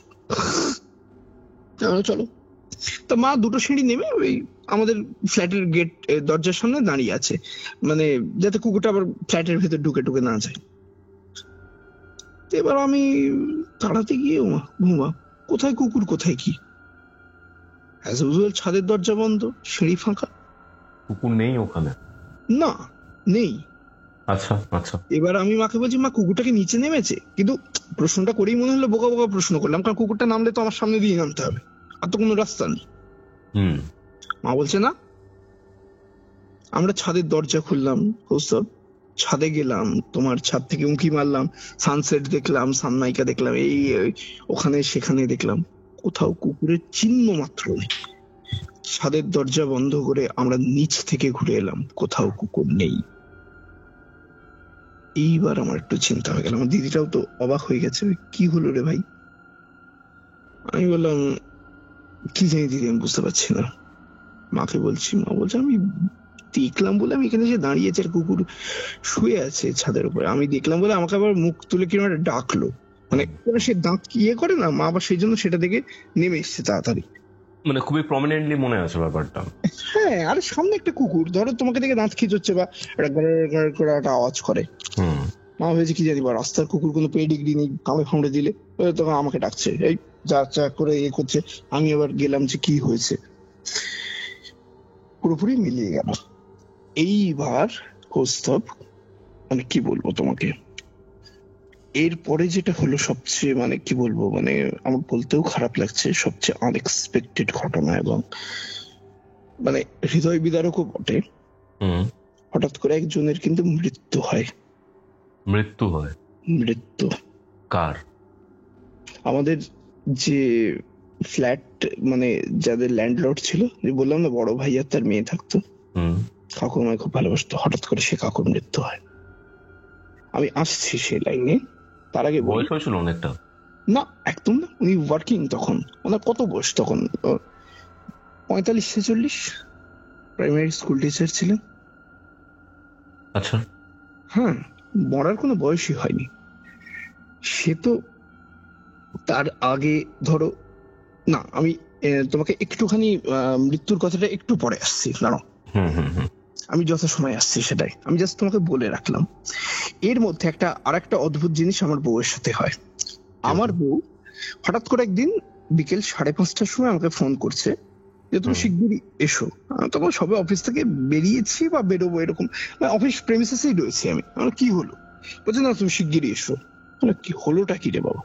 C: চলো। তা মা 2টো সিঁড়ি নেমে ওই আমাদের ফ্ল্যাটের গেট দরজার সামনে দাঁড়িয়ে আছে, মানে যাতে কুকুরটা আবার ফ্ল্যাটের ভেতর ঢুকে না যায়। এবার আমি তাড়াতে গিয়ে ঘুমা, কোথায় কুকুর কোথায় কি, অ্যাজ ইউজুয়াল ছাদের দরজা বন্ধ, সিঁড়ি ফাঁকা,
B: কুকুর নেই ওখানে?
C: না, নেই।
B: আচ্ছা আচ্ছা।
C: এবার আমি মাকে বলছি মা কুকুরটাকে নিচে নেমেছে, কিন্তু প্রশ্নটা করেই মনে হলো বোকা বোকা প্রশ্ন করলাম, কারণ কুকুরটা নামলে তো আমার সামনে দিয়ে নামতে হবে, আর তো কোনো রাস্তা নেই। মা বলছে না। আমরা ছাদের দরজা খুললাম, সব ছাদে গেলাম, তোমার ছাদ থেকে উঁকি মারলাম, সানসেট দেখলাম, সানমাইকা দেখলাম, ওখানে সেখানে দেখলাম, কোথাও কুকুরের চিহ্ন মাত্র নেই। ছাদের দরজা বন্ধ করে আমরা নিচ থেকে ঘুরে এলাম, কোথাও কুকুর নেই। এইবার আমার একটু চিন্তা হয়ে গেল, আমার দিদিটাও তো অবাক হয়ে গেছে, কি হলো রে ভাই? আমি বললাম কি জানি দিদি, আমি বুঝতে পারছি না। মাকে বলছি, মা বলছে আমি দেখলাম বলে আমি এখানে যে দাঁড়িয়েছে, আর কুকুর শুয়ে আছে ছাদের উপরে, আমি দেখলাম বলে আমাকে আবার মুখ তুলে কিরকম একটা ডাকলো, মানে সে দাঁত ইয়ে করে না, মা আবার সেই জন্য সেটা দেখে নেমে এসছে তাড়াতাড়ি।
B: মানে খুবই প্রমিনেন্টলি মনে আছে ব্যাপারটা।
C: হ্যাঁ, আর সামনে একটা কুকুর ধরো তোমাকে দেখে দাঁত খিঁচোচ্ছে বা একটা গড় করে একটা আওয়াজ করে, মা ভেবেছে কি জানি বা রাস্তার কুকুর, কোনো পেডিগ্রি নেই, কামড়ে ফামড়ে দিলে তখন আমাকে ডাকছে, এই যা যা করে ইয়ে করছে। আমি আবার গেলাম যে কি হয়েছে, পুরোপুরি মিলিয়ে গেল। এইবার কৌস্তব, মানে কি বলবো তোমাকে, এরপরে যেটা হলো সবচেয়ে মানে কি বলবো, মানে আমার বলতেও খারাপ লাগছে, সবচেয়ে আনএক্সপেক্টেড ঘটনা এবং মানে হৃদয় বিদারকও বটে। হঠাৎ করে একজনের কিন্তু মৃত্যু হয়।
B: মৃত্যু হয়?
C: মৃত্যু
B: কার?
C: আমাদের যে ফ্ল্যাট, মানে যাদের ল্যান্ডলর্ড ছিল, যে বললাম না বড় ভাই আর তার মেয়ে থাকতো, কাকু আমায় খুব ভালোবাসতো, হঠাৎ করে সে কাকুর মৃত্যু হয়। আমি আসছি সেই লাইনে, তার আগে
B: বয়স হয়েছিল অনেকটা?
C: না, একদম না, উনি ওয়ার্কিং তখন, ওনার কত বয়স তখন, 45-46, প্রাইমারি স্কুল টিচার ছিলেন।
B: আচ্ছা।
C: হ্যাঁ, মরার কোনো বয়সই হয়নি। সে তো তার আগে ধরো, না আমি তোমাকে একটুখানি মৃত্যুর কথাটা একটু পরে আসছি, দাঁড়াও, আমি যথাসময় আসছি সেটাই, আমি জাস্ট তোমাকে বলে রাখলাম। এর মধ্যে আর একটা অদ্ভুত জিনিস আমার বউয়ের সাথে হয়। আমার বউ হঠাৎ করে একদিন বিকেল 5:30টার সময় আমাকে ফোন করছে যে তুমি শিগগিরই এসো। তখন সবে অফিস থেকে বেরিয়েছি বা বেরোবো এরকম, অফিস প্রেমিসেসেই রয়েছি আমি। আমার কি হলো? বলছে না তুমি শিগগিরই এসো। কি হলোটা কি রে বাবা?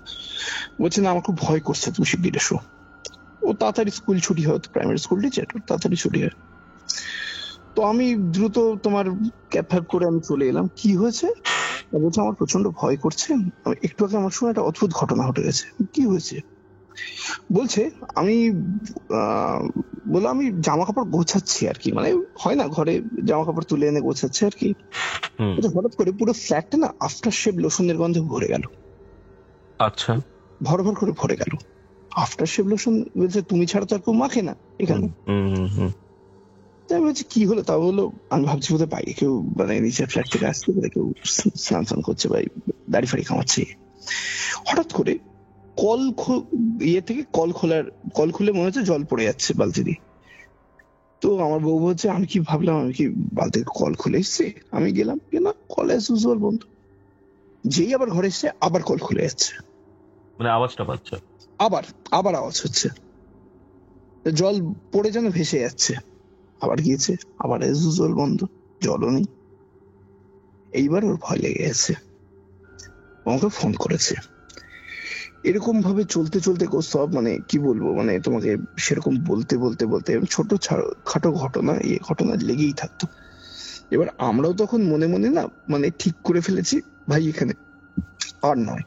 C: বলছে না আমার খুব ভয় করছে, তুমি শিগগির এসো। ও তাড়াতাড়ি স্কুল ছুটি হয়, প্রাইমারি স্কুল টিচার, তাড়াতাড়ি ছুটি হয়। তো আমি দ্রুত তোমার ক্যাব ফ্যাব করে আমি চলে এলাম। কি হয়েছে? বলছে আমার প্রচন্ড ভয় করছে, একটু আগে আমার সঙ্গে একটা অদ্ভুত ঘটনা ঘটে গেছে। কি হয়েছে? বলছে আমি বললাম আমি জামা কাপড় গোছাচ্ছি আর কি, মানে হয় না ঘরে জামা কাপড় তুলে এনে গোছাচ্ছে আর কি। হঠাৎ করে পুরো ফ্ল্যাটটা না আফটার শেভ লোশনের গন্ধে ভরে গেল।
B: আচ্ছা।
C: ভর ভর করে ভরে গেল আফটার শেভ লোশন। বলছে তুমি ছাড়া তো আর কেউ মাখে না এখানে। আমি বলছি কি হলো? তা বললো আমি ভাবছি বোধহয় বাইরে কেউ, মানে নিচের ফ্ল্যাট থেকে আসতে পারে, কেউ স্নান টান করছে বা দাড়ি ফাড়ি কামাচ্ছে। হঠাৎ করে ইয়ে থেকে কল খুলে মনে হচ্ছে জল পড়ে যাচ্ছে বালতি দিয়ে। তো আমার বউ বলছে, আমি কি ভাবলাম আমি কি বালতি কল খুলে এসছে, আমি গেলাম, কল অ্যাজ ইউজুয়াল বন্ধ। যেই আবার ঘরে এসছে আবার কল খুলে যাচ্ছে,
B: মানে আওয়াজটা পাচ্ছে,
C: আবার আওয়াজ হচ্ছে, জল পড়ে যেন ভেসে যাচ্ছে। আবার গিয়েছে, আবার অ্যাজ ইউজুয়াল বন্ধ, জলও নেই। এইবার ওর ভয় লেগে গেছে, আমাকে ফোন করেছে। এরকম ভাবে চলতে চলতে সব, মানে কি বলবো, মানে তোমাকে সেরকম বলতে বলতে বলতে ছোট খাটো ঘটনা লেগেই থাকতো। এবার আমরাও তখন মনে মনে না মানে ঠিক করে ফেলেছি, ভাই এখানে আর নয়,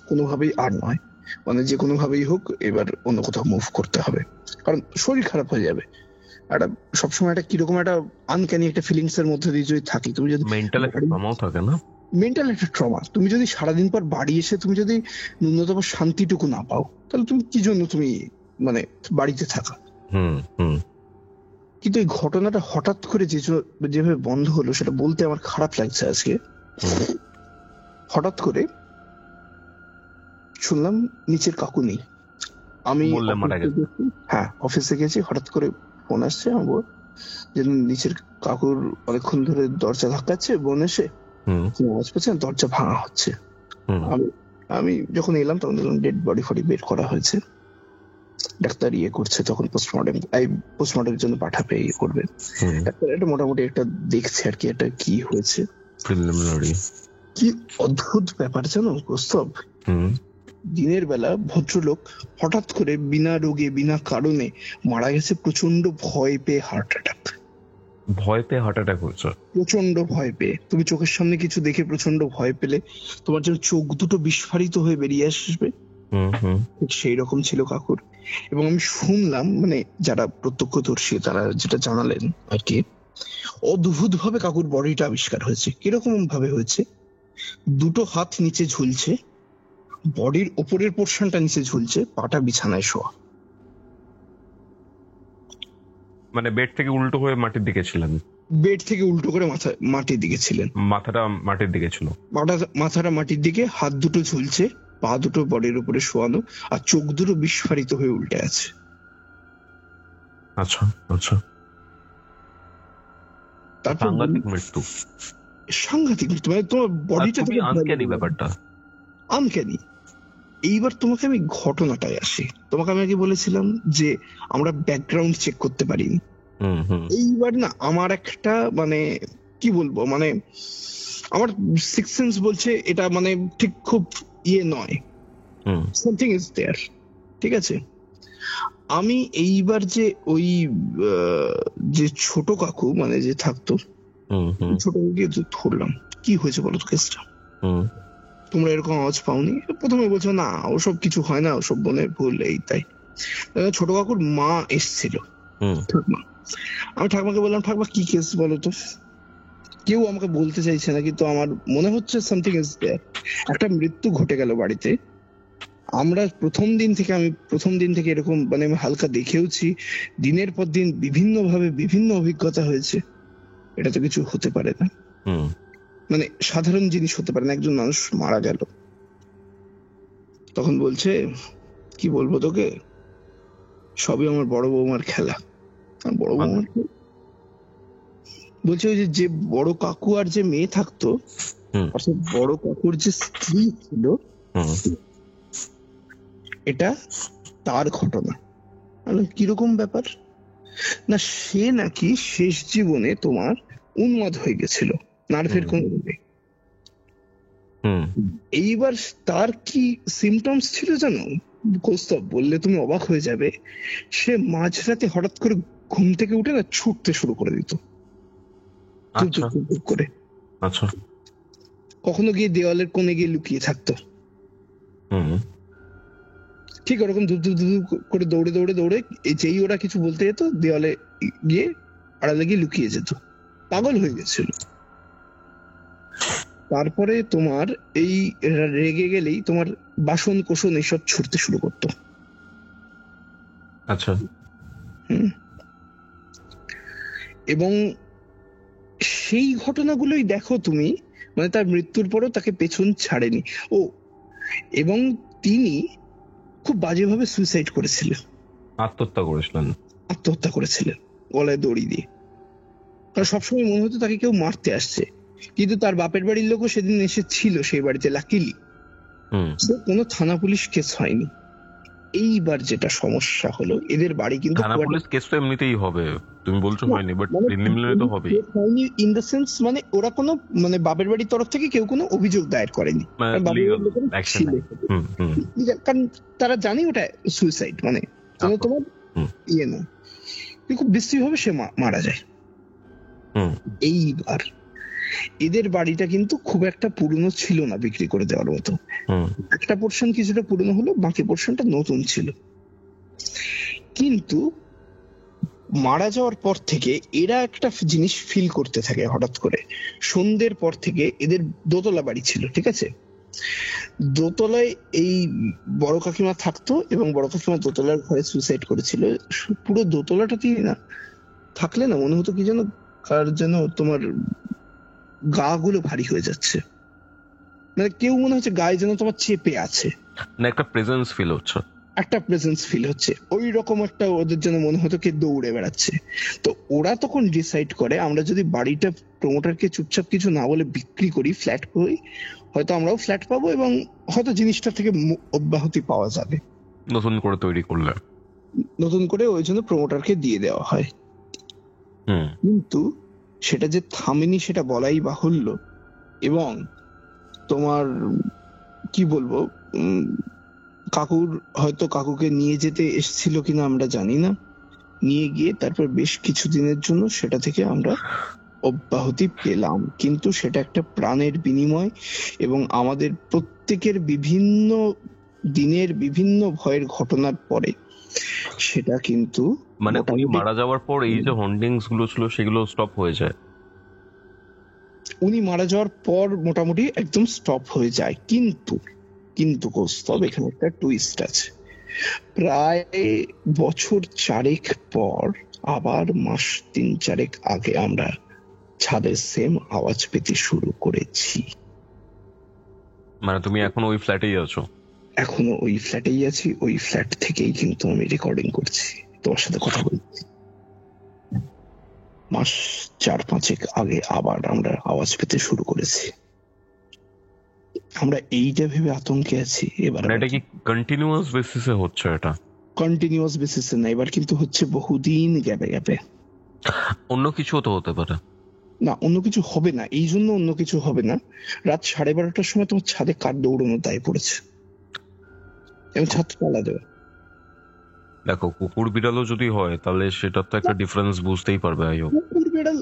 C: কোনোভাবেই আর নয়, মানে যে কোনো ভাবেই হোক এবার অন্য কোথাও মুভ করতে হবে, কারণ শরীর খারাপ হয়ে যাবে। একটা সবসময় একটা কিরকম একটা আনক্যানি একটা ফিলিংস এর মধ্যে দিয়ে যদি থাকি, তুমি যদি
B: মেন্টাল একটা ট্রমাও থাকে না,
C: মেন্টাল একটা ট্রমা, তুমি যদি সারাদিন পর বাড়ি এসে তুমি যদি ন্যূনতম শান্তিটুকু না পাও, তাহলে তুমি কি জন্য তুমি মানে বাড়িতে থাকা। কিন্তু এই ঘটনাটা হঠাৎ করে যেভাবে বন্ধ হলো সেটা বলতে আমার খারাপ লাগছে আজকে। হঠাৎ করে শুনলাম নিচের কাকু নেই। আমি হ্যাঁ অফিসে গেছি, হঠাৎ করে ফোন আসছে আমার যে নিচের কাকুর অনেকক্ষণ ধরে দরজা ধাক্কাচ্ছে, বোন এসে আওয়াজ পাচ্ছেন দরজা ভাঙা হচ্ছে। আমি যখন এলাম তখন দেখলাম ডেড বডি ফডি বের করা হয়েছে, ডাক্তার ইয়ে করছে, তখন পোস্টমর্টমের জন্য পাঠাবে, ইয়ে করবে ডাক্তার। এটা মোটামুটি একটা দেখছে আর কি, এটা কি হয়েছে। কি অদ্ভুত ব্যাপার জানো কৌস্তব, দিনের বেলা ভদ্রলোক হঠাৎ করে বিনা রোগে বিনা কারণে মারা গেছে প্রচন্ড ভয় পেয়ে, হার্ট অ্যাটাক।
B: ভয় পেয়ে হার্ট অ্যাটাক হয়েছে?
C: প্রচন্ড ভয় পেয়ে, তুমি চোখের সামনে কিছু দেখে প্রচন্ড ভয় পেলে তোমার যেন চোখ দুটো বিস্ফারিত হয়ে বেরিয়ে আসবে,
B: হুম হুম
C: ঠিক সেই রকম ছিল কাকুর। এবং আমি শুনলাম, মানে যারা প্রত্যক্ষদর্শী তারা যেটা জানালেন আর কি, অদ্ভুত ভাবে কাকুর বডিটা আবিষ্কার হয়েছে। কিরকম ভাবে হয়েছে, দুটো হাত নিচে ঝুলছে, বডির ওপরের পোর্শনটা নিচে ঝুলছে, পাটা বিছানায় শোয়া।
B: মানে বেড থেকে উল্টো হয়ে মাটির দিকে ছিলেন?
C: বেড থেকে উল্টো করে মাটির দিকে ছিলেন,
B: মাথাটা মাটির দিকে ছিল?
C: মাথাটা মাটির দিকে, হাত দুটো ঝুলছে, পা দুটো বডির উপরে শোয়ানো, আর চোখ দুটো বিস্ফারিত হয়ে উল্টে আছে।
B: আচ্ছা আচ্ছা,
C: তারপর
B: সাংঘাতিক মৃত্যু।
C: সাংঘাতিক মৃত্যু, মানে তোমার বডিটা
B: খুবই আনক্যানি ব্যাপারটা।
C: আনক্যানি। এইবার তোমাকে আমি ঘটনাটায় আসি। তোমাকে আমি আগে বলেছিলাম যে আমরা ব্যাকগ্রাউন্ড চেক করতে পারিনি।
B: হুম হুম
C: এইবার না আমার একটা মানে কি বলবো, মানে আমার সিক্স সেন্স বলছে এটা মানে ঠিক খুব নয়,
B: হুম
C: সামথিং ইজ দেয়ার, ঠিক আছে। আমি এইবার যে ওই যে ছোট কাকু মানে যে থাকতো,
B: হুম হুম
C: ছোট কাকুকে ধরলাম, কি হয়েছে বলো তো কেসটা,
B: হুম
C: তোমরা এরকম আওয়াজ পাওনি? প্রথমে বলছো না ওসব কিছু হয় না, ওসব বোনের ভুল, এই তাই। ছোট কাকুর মা এসছিল,
B: হুম
C: ঠাকমা। আমি ঠাকমাকে বললাম, ঠাকমা কি কেস বলো তো। কেউ আমাকে বলতে চাইছে না, কিন্তু আমার মনে হচ্ছে সামথিং ইজ দেয়ার, একটা মৃত্যু ঘটে গেল বাড়িতে। আমরা আমি প্রথম দিন থেকে এরকম মানে আমি হালকা দেখেওছি, দিনের পর দিন বিভিন্ন ভাবে বিভিন্ন অভিজ্ঞতা হয়েছে। এটা তো কিছু হতে পারে না,
B: হুম
C: মানে সাধারণ জিনিস হতে পারে না, একজন মানুষ মারা গেল। তখন বলছে, কি বলবো তোকে, সবই আমার বড় বৌমার খেলা। বড় বৌমার খেলা? বলছে ওই যে বড় কাকু আর যে মেয়ে থাকতো,
B: হুম
C: অর্থাৎ বড় কাকুর যে স্ত্রী ছিল,
B: হুম
C: এটা তার ঘটনা। কিরকম ব্যাপার না, সে নাকি শেষ জীবনে তোমার উন্মাদ হয়ে গেছিল নার্ভের কোন রোগে।
B: হুম
C: এইবার তার কি সিমটমস ছিল জানো কৌস্তব, বললে তুমি অবাক হয়ে যাবে। সে মাঝরাতে হঠাৎ করে ঘুম থেকে উঠে না ছুটতে শুরু করে দিত,
B: আচ্ছা
C: করে।
B: আচ্ছা
C: কখনো গিয়ে দেওয়ালের কোণে গিয়ে লুকিয়ে থাকতো,
B: হুম
C: ঠিক ওরকম ধূপ ধূপ ধূপ করে দৌড়ে দৌড়ে দৌড়ে, যেই ওরা কিছু বলতে যেত দেওয়ালে গিয়ে আড়ালে গিয়ে লুকিয়ে যেত, পাগল হয়ে গেছিল। তারপরে তোমার এই রেগে গেলেই তোমার বাসন কোসন এসব ছুটতে শুরু করতো।
B: আচ্ছা
C: এবং সেই ঘটনাগুলোই দেখো তুমি, মানে তার মৃত্যুর পরও তাকে পেছন ছাড়েনি ও। এবং তিনি খুব বাজেভাবে সুইসাইড করেছিলেন,
B: আত্মহত্যা করেছিলেন?
C: আত্মহত্যা করেছিলেন গলায় দড়ি দিয়ে। কারণ সবসময় মনে হতো তাকে কেউ মারতে আসছে, কিন্তু তার বাপের বাড়ির লোকও সেদিন এসেছিল সেই বাড়িতে, লাকিলি কোনো থানা পুলিশ কেস হয়নি। এইবার যেটা সমস্যা হলো, এদের বাড়ি কিন্তু
B: থানা পুলিশ কেস তো এমনিতেই হবে, তুমি বলছো হয়নি, বাট প্রিলিমিনারি তো হবেই।
C: হয়নি ইন দ্য সেন্স, মানে ওরা কোনো মানে বাপের বাড়ির তরফ থেকে কেউ কোনো অভিযোগ দায়ের করেনি, কারণ তারা জানে ওটা সুইসাইড, মানে তোমার না, খুব বিশ্রীভাবে সে মারা যায়। এইবার এদের বাড়িটা কিন্তু খুব একটা পুরনো ছিল না বিক্রি করে দেওয়ার মতো, একটা পোর্শন কিছুটা পুরনো হলো, বাকি পোর্শনটা নতুন ছিল। কিন্তু মারা যাওয়ার পর থেকে এরা একটা জিনিস ফিল করতে থাকে হঠাৎ করে। সন্ধ্যের পর থেকে এদের দোতলা বাড়ি ছিল, ঠিক আছে, দোতলায় এই বড় কাকিমা থাকতো এবং বড় কাকিমা দোতলার ঘরে সুইসাইড করেছিল। পুরো দোতলাটাতেই না থাকলে না মনে হতো কি যেন আর যেন তোমার গা গুলো ভারী হয়ে যাচ্ছে, মানে কেউ মনে হচ্ছে গায়ে যেন তোমার চেপে আছে,
B: না একটা প্রেজেন্স ফিল হচ্ছে,
C: একটা প্রেজেন্স ফিল হচ্ছে, ওই রকম একটা ওদের যেন মনে হতো কে দৌড়ে বেড়াচ্ছে। তো ওরা তখন ডিসাইড করে আমরা যদি বাড়িটা প্রমোটারকে চুপচাপ কিছু না বলে বিক্রি করি, ফ্ল্যাট করি, হয়তো আমরাও ফ্ল্যাট পাবো এবং হয়তো জিনিসটা থেকে অব্যাহতি পাওয়া যাবে।
B: নতুন করে তৈরি করলে,
C: নতুন করে ওই জন্য প্রমোটারকে দিয়ে দেওয়া হয়। কিন্তু সেটা যে থামেনি সেটা বলাই বাহুল্য। এবং তোমার কি বলবো, কাকুর হয়তো কাকুকে নিয়ে যেতে এসেছিল কিনা আমরা জানি না, নিয়ে গিয়ে তারপর বেশ কিছুদিনের জন্য সেটা থেকে আমরা অব্যাহতি পেলাম, কিন্তু সেটা একটা প্রাণের বিনিময় এবং আমাদের প্রত্যেকের বিভিন্ন দিনের বিভিন্ন ভয়ের ঘটনার পরে সেটা কিন্তু
B: মানে উনি
C: মোটামুটি
B: মারা যাওয়ার পর এই যে হন্টিংস গুলো ছিল সেগুলো স্টপ হয়ে যায়?
C: উনি মারা যাওয়ার পর মোটামুটি একদম স্টপ হয়ে যায়, কিন্তু কিন্তু কৌস্তব এখানে একটা টুইস্ট আছে। প্রায় বছর চারেক পর আবার মাস 3-4 আগে আমরা ছাদের সেম আওয়াজ পেতে শুরু করেছি।
B: মানে তুমি এখন ওই ফ্ল্যাটেই আছো?
C: এখনো ওই ফ্ল্যাটেই আছি, ওই ফ্ল্যাট থেকেই কিন্তু আমি রেকর্ডিং করছি, তোমার সাথে কথা বলছি। মাস 4-5 আগে আবার আমরা আওয়াজ পেতে শুরু করেছি। আমরা এইটা ভেবে আতঙ্কে আছি এবার।
B: মানে এটা কি কন্টিনিউয়াস বেসিসে হচ্ছে? এটা
C: কন্টিনিউয়াস বেসিসে না, এবার কিন্তু হচ্ছে বহুদিন গ্যাপে গ্যাপে।
B: অন্য কিছু তো হতে পারে।
C: না, অন্য কিছু হবে না, এই জন্য অন্য কিছু হবে না। রাত 12:30টার সময় তোমার ছাদে কাঠ দৌড়ানোর দায় পড়েছে এবং ছাদ পালা দেবে।
B: দেখো, কুকুর বিড়ালও যদি হয় তাহলে সেটার তো একটা ডিফারেন্স বুঝতেই পারবে।
C: কুকুর বেড়াল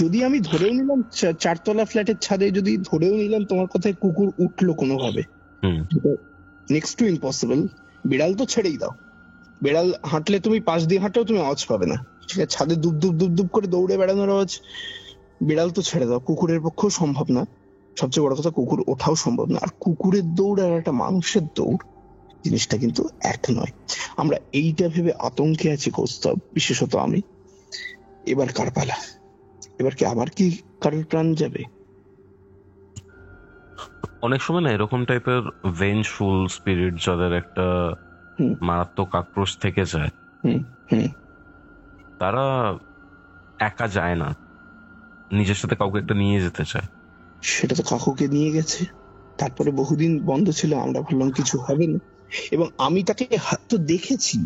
C: যদি আমি ধরেও নিলাম, 4তলা ফ্ল্যাটের ছাদে যদি ধরেও নিলাম তোমার কথায় কুকুর উঠলো কোনোভাবে, নেক্সট টু ইম্পসিবল। বিড়াল তো ছেড়েই দাও, বিড়াল হাঁটলে তুমি পাশ দিয়ে হাঁটলেও তুমি আওয়াজ পাবে না, ঠিক আছে? ছাদে দুপ দুপ দুপ দুপ করে দৌড়ে বেড়ানোর আওয়াজ, বিড়াল তো ছেড়ে দাও, কুকুরের পক্ষেও সম্ভব না। সবচেয়ে বড় কথা, কুকুর ওঠাও সম্ভব না। আর কুকুরের দৌড় আর একটা মানুষের দৌড় জিনিসটা কিন্তু এক নয়। আমরা এইটা ভেবে আতঙ্কে আছি কৌস্তব, বিশেষত আমি। এবার কার পালা? এবার কি আবার কি কারোর প্রাণ যাবে?
B: অনেক সময় না এরকম টাইপের ভেঞ্জফুল স্পিরিট যাদের একটা মারাত্মক আক্রোশ থেকে যায়, তারা একা যায় না, নিজের সাথে কাউকে একটা নিয়ে যেতে চায়।
C: সেটা তো কাকুকে নিয়ে গেছে, তারপরে বহুদিন বন্ধ ছিল, আমরা ভাবলাম কিছু হবে না। এবং আমি তাকে তো দেখেছি,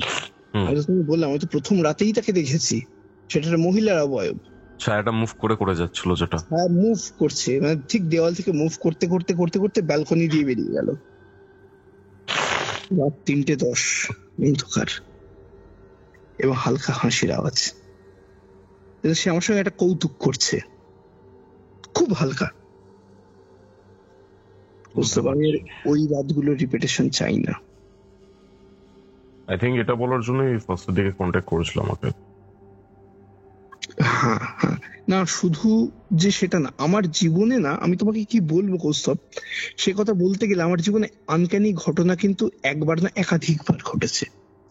C: আমি তো তুমি বললাম, আমি তো প্রথম রাতেই তাকে দেখেছি। সেটা একটা মহিলার অবয়ব,
B: ছায়াটা মুভ করে করে যাচ্ছিল, যেটা
C: হ্যাঁ মুভ করছে, মানে ঠিক দেওয়াল থেকে মুভ করতে করতে করতে করতে ব্যালকনি দিয়ে বেরিয়ে গেল। রাত 3:10 অন্ধকার এবং হালকা হাসির আওয়াজ। সে আমার সঙ্গে একটা কৌতুক করছে, খুব হালকা। বুঝতে পারি ওই রাতগুলো রিপিটেশন চাই না।
B: আই থিঙ্ক এটা বলার জন্যই ফার্স্টের দিকে কন্ট্যাক্ট করেছিল আমাকে।
C: হ্যাঁ হ্যাঁ, না শুধু যে সেটা না, আমার জীবনে না, আমি তোমাকে কি বলবো কৌস্তব, সে কথা বলতে গেলে আমার জীবনে আনক্যানি ঘটনা কিন্তু একবার না একাধিকবার ঘটেছে।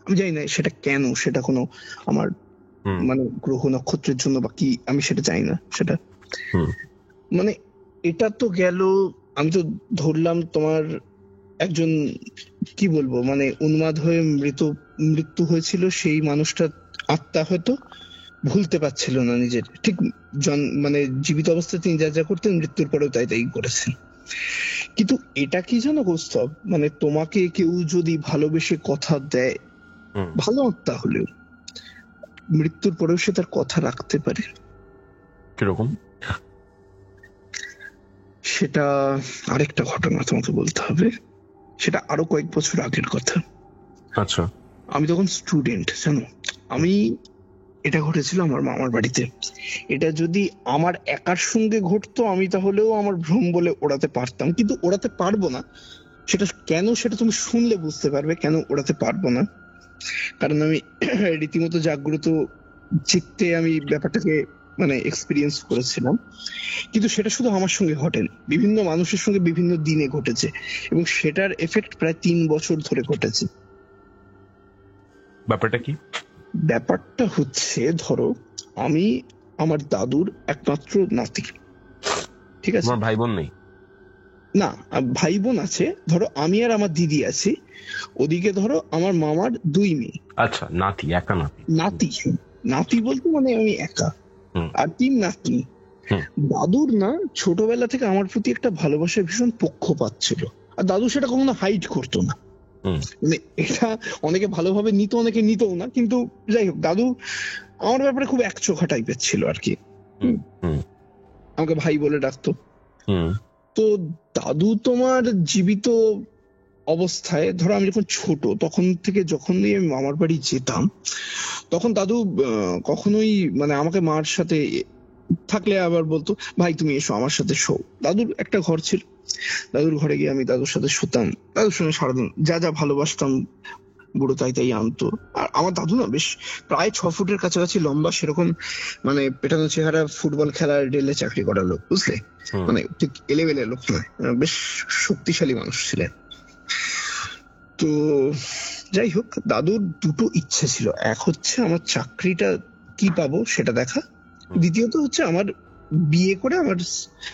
C: আমি জানি না সেটা কেন, সেটা কোনো আমার মানে গ্রহ নক্ষত্রের জন্য বা কি, আমি সেটা জানি না। সেটা মানে এটা তো গেল, আমি তো ধরলাম তোমার একজন, কি বলবো, মানে উন্মাদ হয়ে মৃত্যু হয়েছিল, সেই মানুষটা আত্মা হয়তো ভুলতে পারছিল না নিজের ঠিক মানে জীবিত অবস্থায় তিনি যা যা করতেন, মৃত্যুর পরেও তাই তাই করেছেন। কিন্তু এটা কি জানো কৌস্তব, মানে তোমাকে কেউ যদি ভালোবেসে কথা দেয়, ভালো আত্মা হলেও, মৃত্যুর পরেও সে তার কথা রাখতে পারে।
B: কিরকম?
C: সেটা আরেকটা ঘটনা তোমাকে বলতে হবে, সেটা আরো কয়েক বছর আগের কথা।
B: আচ্ছা।
C: আমি তখন স্টুডেন্ট, জানো, আমি, এটা ঘটেছিল আমার মামার বাড়িতে। এটা যদি আমার একার সঙ্গে ঘটতো আমি তাহলেও আমার ভ্রম বলে ওড়াতে পারতাম, কিন্তু ওড়াতে পারবো না। সেটা কেন, সেটা তুমি শুনলে বুঝতে পারবে কেন ওড়াতে পারবো না। কারণ আমি রীতিমতো জাগ্রত চিত্তে আমি ব্যাপারটাকে মানে এক্সপিরিয়েন্স করেছিলাম। কিন্তু সেটা শুধু আমার সঙ্গে ঘটেনি, বিভিন্ন মানুষের সঙ্গে বিভিন্ন দিনে ঘটেছে এবং সেটার এফেক্ট প্রায় 3 বছর ধরে ঘটেছে।
B: ব্যাপারটা কি?
C: ব্যাপারটা হচ্ছে, ধরো আমি আমার দাদুর একমাত্র নাতি, ঠিক আছে?
B: আমার ভাই বোন নেই?
C: না, ভাই বোন আছে, ধরো আমি আর আমার দিদি আছি, ওদিকে ধরো আমার মামার 2 মেয়ে।
B: আচ্ছা, নাতি, একা নাতি।
C: নাতি, নাতি বলতে মানে আমি একা, আর 3 নাতনি। দাদুর না ছোটবেলা থেকে আমার প্রতি একটা ভালোবাসার ভীষণ পক্ষপাত ছিল, আর দাদু সেটা কখনো হাইড করতো না। মানে এটা অনেকে ভালোভাবে নিত, অনেকে নিতও না, কিন্তু যাই হোক, দাদু আমার ব্যাপারে খুব একচোখা টাইপের ছিল আর কি। আমাকে ভাই বলে ডাকতো। তো দাদু তোমার জীবিত অবস্থায়, ধরো আমি যখন ছোট, তখন থেকে যখনই আমি মামার বাড়ি যেতাম, তখন দাদু কখনোই মানে আমাকে মার সাথে থাকলে আবার বলতো, ভাই তুমি এসো আমার সাথে শো। দাদুর একটা ঘর ছিল, দাদুর ঘরে গিয়ে আমি দাদুর সাথে শুতাম, দাদুর সঙ্গে সারাদিন যা যা ভালোবাসতাম বুড়ো তাই তাই আনতো। আর আমার দাদু না বেশ প্রায় 6 ফুটের কাছাকাছি লম্বা, সেরকম মানে পেটানো চেহারা, ফুটবল খেলার রেলে চাকরি করা লোক, বুঝলে, মানে ঠিক এলেবেলে লোক নয়, বেশ শক্তিশালী মানুষ ছিলেন। তো যাই হোক, দাদুর দুটো ইচ্ছে ছিল, এক হচ্ছে আমার চাকরিটা কি পাবো সেটা দেখা, দ্বিতীয়ত হচ্ছে আমার বিয়ে করে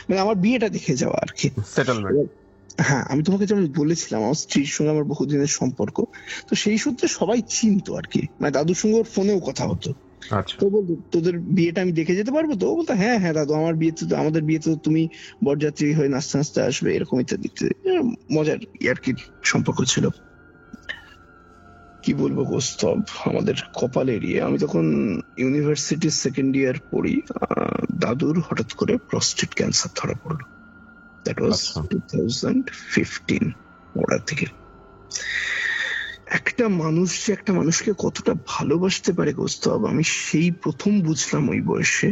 C: মানে আমার বিয়েটা দেখে যাওয়া আর কি,
B: সেটেলমেন্ট।
C: হ্যাঁ আমি তোমাকে যেমন বলেছিলাম আমার স্ত্রীর সঙ্গে আমার বহুদিনের সম্পর্ক, তো সেই সূত্রে সবাই চিনতো আর কি, মানে দাদুর সঙ্গে ওর ফোনেও কথা হতো।
B: আচ্ছা,
C: তো বলতো তোদের বিয়েটা আমি দেখে যেতে পারবো? তো ও বলতো হ্যাঁ হ্যাঁ দাদু, আমার বিয়েতে তো, আমাদের বিয়েতে তো তুমি বরযাত্রী হয়ে নাচতে নাচতে আসবে, এরকম ইত্যাদি ইত্যাদি। মজার আর কি সম্পর্ক ছিল। কি বলবো কৌস্তব, আমাদের কপাল এড়িয়ে আমি তখন ইউনিভার্সিটির সেকেন্ড ইয়ার পড়ি, দাদুর হঠাৎ করে প্রস্টেট ক্যান্সার ধরা পড়লো। দ্যাট ওয়াজ 2015 ওটার থেকে। একটা মানুষ যে একটা মানুষকে কতটা ভালোবাসতে পারে কৌস্তব, আমি সেই প্রথম বুঝলাম ওই বয়সে।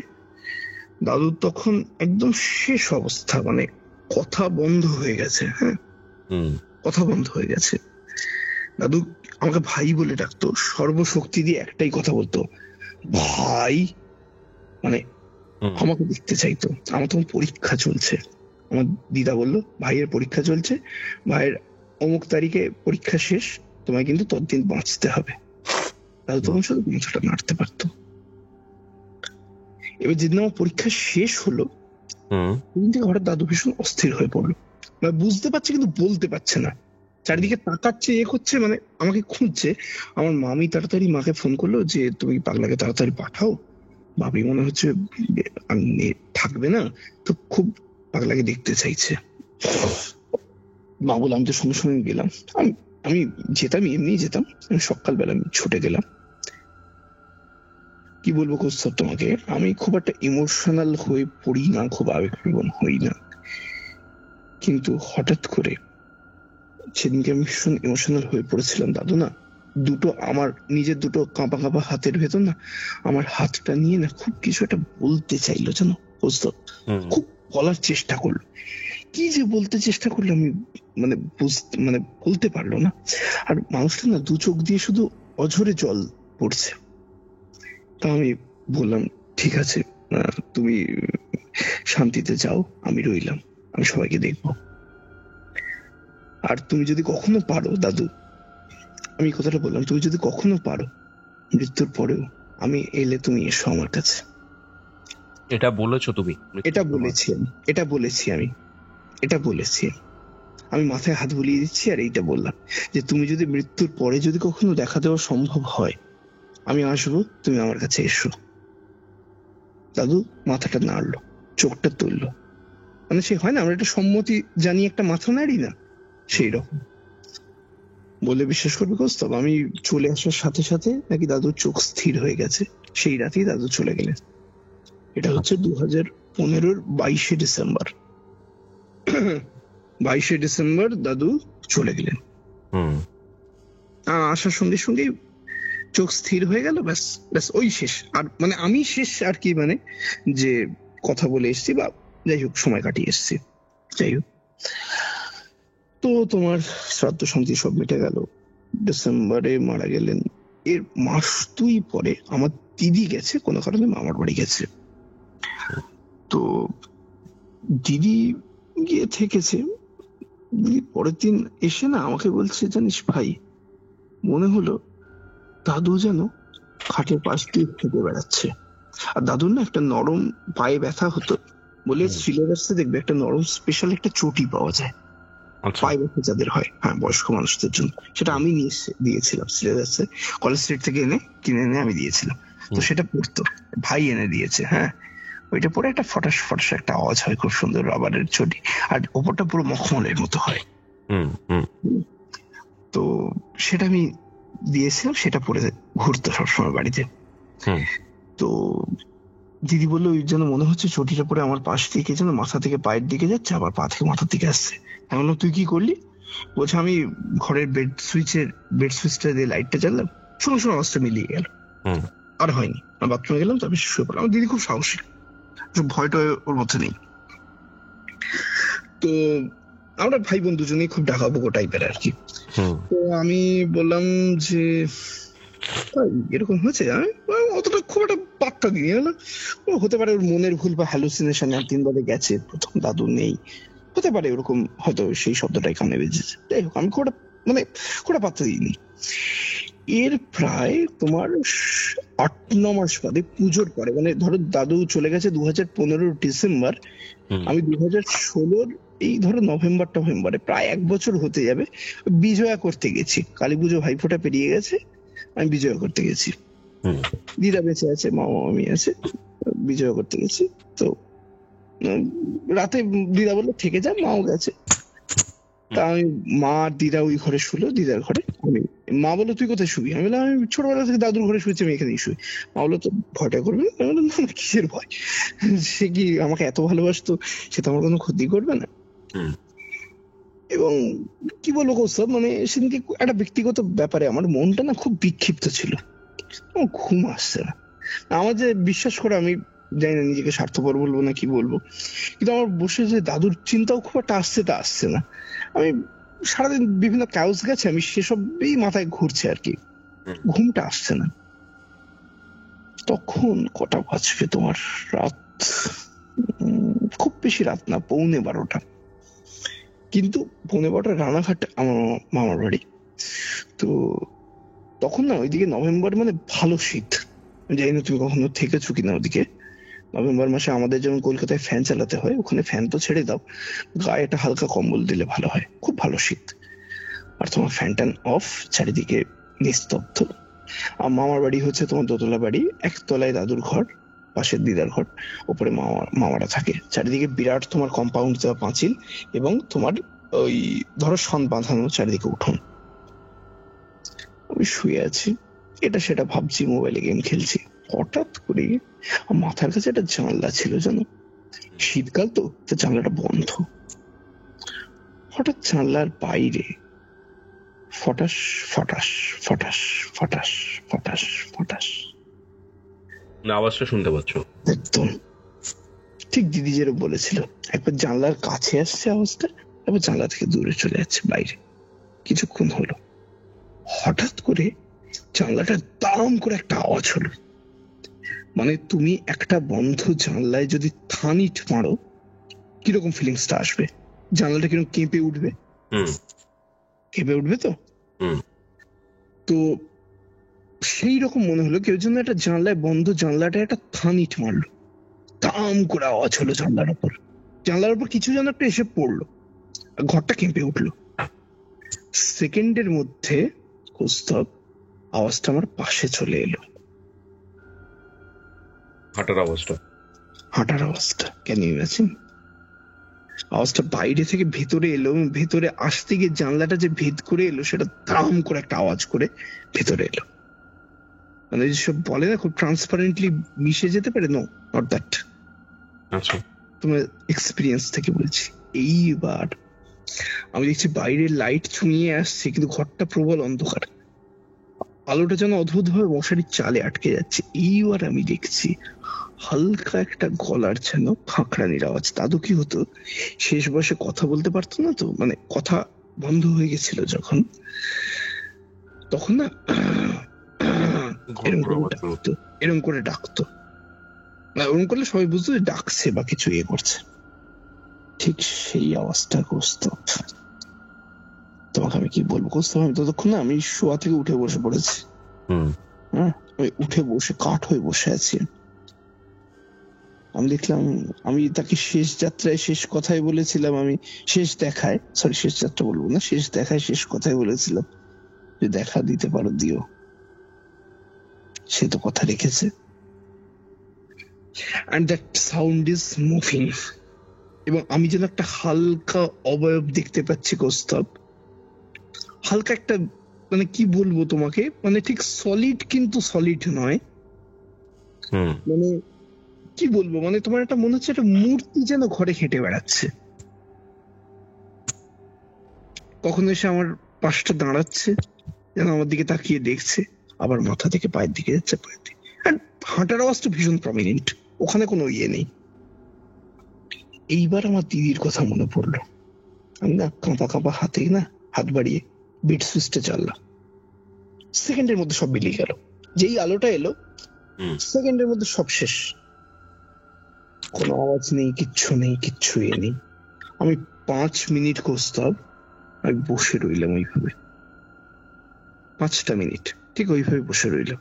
C: দাদুর তখন একদম শেষ অবস্থা, মানে কথা বন্ধ হয়ে গেছে, হ্যাঁ কথা বন্ধ হয়ে গেছে। দাদু আমাকে ভাই বলে ডাকতো, সর্বশক্তি দিয়ে একটাই কথা বলতো, ভাই, মানে আমাকে দেখতে চাইতো। আমার তখন পরীক্ষা চলছে, আমার দিদা বললো ভাইয়ের পরীক্ষা চলছে, ভাইয়ের অমুক তারিখে পরীক্ষা শেষ, তোমায় কিন্তু ততদিন বাঁচতে হবে। দাদু তখন শুধু মাথাটা নাড়তে পারতো। এবার যেদিন আমার পরীক্ষা শেষ হলো, সেদিন থেকে হঠাৎ দাদু ভীষণ অস্থির হয়ে পড়লো, মানে বুঝতে পারছে কিন্তু বলতে পারছে না, চারিদিকে তাকাচ্ছে, করছে, মানে আমাকে খুঁজছে। আমার মামি তাড়াতাড়ি মাকে ফোন করলো যে তুমি পাগলাকে তাড়াতাড়ি পাঠাও, ভাবি মনে হচ্ছে থাকবে না, তো খুব পাগলাকে দেখতে চাইছে। মা বলে আমি তো সঙ্গে সঙ্গে গেলাম, আমি যেতাম, এমনি যেতাম, সকালবেলা আমি ছুটে গেলাম। কি বলবো কৌস্তব তোমাকে, আমি খুব একটা ইমোশনাল হয়ে পড়ি না, খুব আবেগপ্রবণ হই না, কিন্তু হঠাৎ করে সেদিনকে আমি ভীষণ ইমোশনাল হয়ে পড়েছিলাম। দাদু না দুটো আমার নিজের দুটো কাঁপা কাঁপা হাতের ভেতর না আমার হাতটা নিয়ে না খুব কিছু একটা বলতে চাইলো, জানো বুঝতো, খুব বলার চেষ্টা করলো, কি যে বলতে চেষ্টা করলো আমি মানে মানে বলতে পারলো না। আর মানুষটা না দু চোখ দিয়ে শুধু অঝরে জল পড়ছে। তা আমি বললাম ঠিক আছে, তুমি শান্তিতে যাও, আমি রইলাম, আমি সবাইকে দেখবো। আর তুমি যদি কখনো পারো দাদু, আমি কথাটা বললাম, তুমি যদি কখনো পারো মৃত্যুর পরেও আমি এলে তুমি এসো আমার কাছে।
B: এটা বলেছো তুমি?
C: এটা বলেছি আমি মাথায় হাত বুলিয়ে দিচ্ছি আর এইটা বললাম যে তুমি যদি মৃত্যুর পরে যদি কখনো দেখা দেওয়া সম্ভব হয় আমি আসবো, তুমি আমার কাছে এসো। দাদু মাথাটা নাড়লো, চোখটা তুললো, মানে সে হয় না আমরা একটা সম্মতি জানিয়ে একটা মাথা নাড়ি না, সেই রকম বলে বিশ্বাস করবে কৌস্তব, আমি চলে আসার সাথে সাথে নাকি দাদুর চোখ স্থির হয়ে গেছে, সেই রাতেই দাদু চলে গেলেন। এটা হচ্ছে 2015 22শে ডিসেম্বর। 22শে ডিসেম্বর দাদু চলে গেলেন। আসার সঙ্গে সঙ্গে চোখ স্থির হয়ে গেল, ব্যাস ব্যাস ওই শেষ। আর মানে আমি শেষ আর কি, মানে যে কথা বলে এসছি বা যাই হোক সময় কাটিয়ে এসছি, যাই হোক। তো তোমার শ্রাদ্ধ শান্তি সব মিটে গেল, ডিসেম্বরে মারা গেলেন। এর মাস 2 পরে আমার দিদি গেছে কোনো কারণে মামার বাড়ি গেছে। তো দিদি গিয়ে থেকেছে, পরের দিন এসে না আমাকে বলছে জানিস ভাই, মনে হলো দাদু যেন খাটের পাশ দিয়ে ফেটে বেড়াচ্ছে। আর দাদুর না একটা নরম পায়ে ব্যথা হতো বলে সিলেবাসে দেখবে একটা নরম স্পেশাল একটা চটি পাওয়া যায় পায়ে ব্যথা যাদের হয়, হ্যাঁ বয়স্ক মানুষদের জন্য, সেটা আমি নিয়ে দিয়েছিলাম সিলেবাসে, কলেজ স্ট্রিট থেকে কিনে এনে আমি দিয়েছিলাম। তো সেটা পড়তো, ভাই এনে দিয়েছে, হ্যাঁ ওইটা পরে একটা ফটাস ফটাস একটা আওয়াজ হয়, খুব সুন্দর রাবারের চটি, আর ওপরটা পুরো মখমলের মতো হয়। তো সেটা আমি দিয়েছিলাম, সেটা পরে ঘুরতো সবসময় বাড়িতে। তো দিদি বললো ওই জন্য মনে হচ্ছে চটিটা পরে আমার পাশ থেকে যেন মাথা থেকে পায়ের দিকে যাচ্ছে, আবার পা থেকে মাথার দিকে আসছে। আমি বললাম তুই কি করলি? বলছে আমি ঘরের বেড সুইচটা দিয়ে লাইটটা জ্বাললাম, সঙ্গে সঙ্গে আওয়াজটা মিলিয়ে গেল।
B: হুম।
C: আর হয়নি, বাথরুমে গেলাম, তারপর শুয়ে পড়লাম। আমার দিদি খুব সাহসী, ভয়টা ওর মধ্যে নেই। তো আমরা ভাই বোন দুজনেই খুব ডাকাবুকো টাইপের আর কি। তো আমি বললাম যে তাই এরকম হয়েছে, আমি অতটা খুব একটা পাত্তা দিই না, ও হতে পারে ওর মনের ভুল বা হ্যালুসিনেশন, 3 বারে গেছে, প্রথম দাদু নেই, হতে পারে ওরকম, হয়তো সেই শব্দটাই কানে বেজেছে। যাই হোক, আমি খুব একটা খুব একটা পাত্তা দিইনি। এর প্রায় তোমার 8-9 মাস বাদে, পুজোর পরে, মানে ধরো দাদু চলে গেছে 2015 ডিসেম্বর, আমি 2016 এই ধরো নভেম্বরে, প্রায় 1 বছর হতে যাবে, বিজয়া করতে গেছি। কালী পুজো ভাইফোঁটা পেরিয়ে গেছে, আমি বিজয়া করতে গেছি। দিদা বেঁচে আছে, মামা মামি আছে, বিজয়া করতে গেছি। তো রাতে দিদা বললো থেকে যা, মাও গেছে। তা আমি, মা আর দিদা ওই ঘরে শুলো, দিদার ঘরে। আমি, মা বললো তুই কোথায় শুবি? আমি বললাম আমি ছোটবেলা থেকে দাদুর ঘরে শুয়েছি, আমি এখানেই শুই। মা বললো তো ভয়টা করবে? আমি বললাম না, কিসের ভয়, সে কি আমাকে এত ভালোবাসতো, সে তো আমার কোনো ক্ষতি করবে না। এবং কি বলবো কৌস্তব, মানে সেদিনকে একটা ব্যক্তিগত ব্যাপারে আমার মনটা না খুব বিক্ষিপ্ত ছিল, আমার ঘুম আসছে না। আমার যে, বিশ্বাস করে, আমি জানি না নিজেকে স্বার্থপর বলবো না কি বলবো, কিন্তু আমার বসে যে দাদুর চিন্তাও খুব একটা আসছে না। আমি সারাদিন বিভিন্ন কাউস গেছে, আমি সেসবই মাথায় ঘুরছে আর কি, ঘুমটা আসছে না। তখন কটা বাজবে তোমার, রাত খুব বেশি রাত না, 11:45। কিন্তু 11:45 রানাঘাট আমার মামার বাড়ি। তো তখন না ওইদিকে নভেম্বর মানে ভালো শীত, জানি না তুমি কখনো থেকেছো কিনা ওদিকে। নভেম্বর মাসে আমাদের যেমন কলকাতায় ফ্যান চালাতে হয়, ওখানে ফ্যান তো ছেড়ে দাও, গায়ে একটা হালকা কম্বল দিলে ভালো হয়, খুব ভালো শীত। আর তোমার ফ্যান ট্যান অফ, চারিদিকে নিস্তব্ধ। আর মামার বাড়ি হচ্ছে তোমার দোতলা বাড়ি, 1 তলায় দাদুর ঘর, পাশের দিদার ঘর, ওপরে মামারা থাকে। চারিদিকে বিরাট তোমার কম্পাউন্ড দেওয়া পাঁচিল, এবং তোমার ওই ধরো সন বাঁধানো চারিদিকে উঠোন। আমি শুয়ে আছি, এটা সেটা ভাবছি, মোবাইলে গেম খেলছি। হঠাৎ করে মাথার কাছে একটা জানলা ছিল, জানো, শীতকাল তো, জানলাটা বন্ধ। হঠাৎ জানলার বাইরে ফটাস ফটাস ফটাস ফটাস ফটাস ফটাস
B: আওয়াজটা শুনতে পাচ্ছ?
C: একদম ঠিক দিদি যেরকম বলেছিল, একবার জানলার কাছে আসছে আওয়াজটা, একবার জানলা থেকে দূরে চলে যাচ্ছে বাইরে। কিছুক্ষণ হলো, হঠাৎ করে জানলাটা দাম করে একটা আওয়াজ হলো। মানে তুমি একটা বন্ধ জানলায় যদি থানিট মারো, কিরকম ফিলিংসটা আসবে? জানলাটা কিরকম কেঁপে উঠবে, কেঁপে উঠবে তো। তো সেই রকম মনে হলো কেউ যেন একটা জানলায়, বন্ধ জানলাটা একটা থানিট মারলো, দাম করে আওয়াজ হলো জানলার উপর কিছু যেন একটা এসে পড়লো, ঘরটা কেঁপে উঠলো। সেকেন্ডের মধ্যে কৌস্তব, আওয়াজটা আমার পাশে চলে এলো।
B: হাঁটার আওয়াজটা, ক্যান ইউ ইমাজিন? আওয়াজটা বাইরে থেকে ভেতরে এলো, ভেতরে আসতে গিয়ে জানলাটা যে ভেদ করে এলো, সেটা দাম করে একটা আওয়াজ করে ভেতরে এলো। মানে যেসব বলে না খুব ট্রান্সপারেন্টলি মিশে যেতে পারে, নো, নট দ্যাট। আচ্ছা,
C: তোমার এক্সপিরিয়েন্স থেকে বলছি। এইবার আমি দেখছি বাইরের লাইট ছুঁয়ে আসছে, কিন্তু ঘরটা প্রবল অন্ধকার, আলোটা যেন অদ্ভুত ভাবে মশারির চালে আটকে যাচ্ছে। এইবার আমি দেখছি হালকা একটা গলার যেন খাঁকড়ানির আওয়াজ। দাদু কি হতো, শেষ বয়সে কথা বলতে পারতো না তো, মানে কথা বন্ধ হয়ে গেছিল যখন, তখন না এরম করে ডাকতো, ওরকম করলে সবাই বুঝতো যে ডাকছে বা কিছু ইয়ে করছে। ঠিক সেই আওয়াজটা কৌস্তব, তোমাকে আমি কি বলবো কৌস্তব, আমি ততক্ষণ না, আমি শোয়া থেকে উঠে বসে পড়েছি। আমি উঠে বসে কাঠ হয়ে বসে আছি। আমি দেখলাম, আমি তাকে শেষ যাত্রায় শেষ কথাই বলেছিলাম, আমি শেষ দেখায়, সরি শেষ যাত্রা বলবো না, শেষ দেখায় শেষ কথাই বলেছিলাম যে দেখা দিতে পারো দিও, সে তো কথা রেখেছে। and that sound is moving, এবং আমি যেন একটা হালকা অবয়ব দেখতে পাচ্ছি কৌস্তব, হালকা একটা, মানে কি বলবো তোমাকে, মানে ঠিক সলিড কিন্তু সলিড নয়, মানে কি বলবো, মানে তোমার একটা মনে হচ্ছে একটা মূর্তি যেন ঘরে হেঁটে বেড়াচ্ছে। কখনো এসে আমার পাশটা দাঁড়াচ্ছে, যেন আমার দিকে তাকিয়ে দেখছে, আবার মাথা থেকে পায়ের দিকে যাচ্ছে, পায়ের দিকে। আর হাঁটার আওয়াজ তো ভীষণ প্রমিনেন্ট, ওখানে কোনো ইয়ে নেই। এইবার আমার দিদির কথা মনে পড়লো। আমি না কাঁপা কাঁপা হাতে না হাত বাড়িয়ে বিট সুইচটা চাললাম। সেকেন্ডের মধ্যে সব মিলিয়ে গেল। যেই আলোটা এলো সেকেন্ডের মধ্যে সব শেষ, কোনো আওয়াজ নেই, কিচ্ছু নেই, কিচ্ছু ইয়ে নেই। আমি 5 মিনিট কৌস্তব আমি বসে রইলাম ওইভাবে, 5টা মিনিট ঠিক ওইভাবে বসে রইলাম।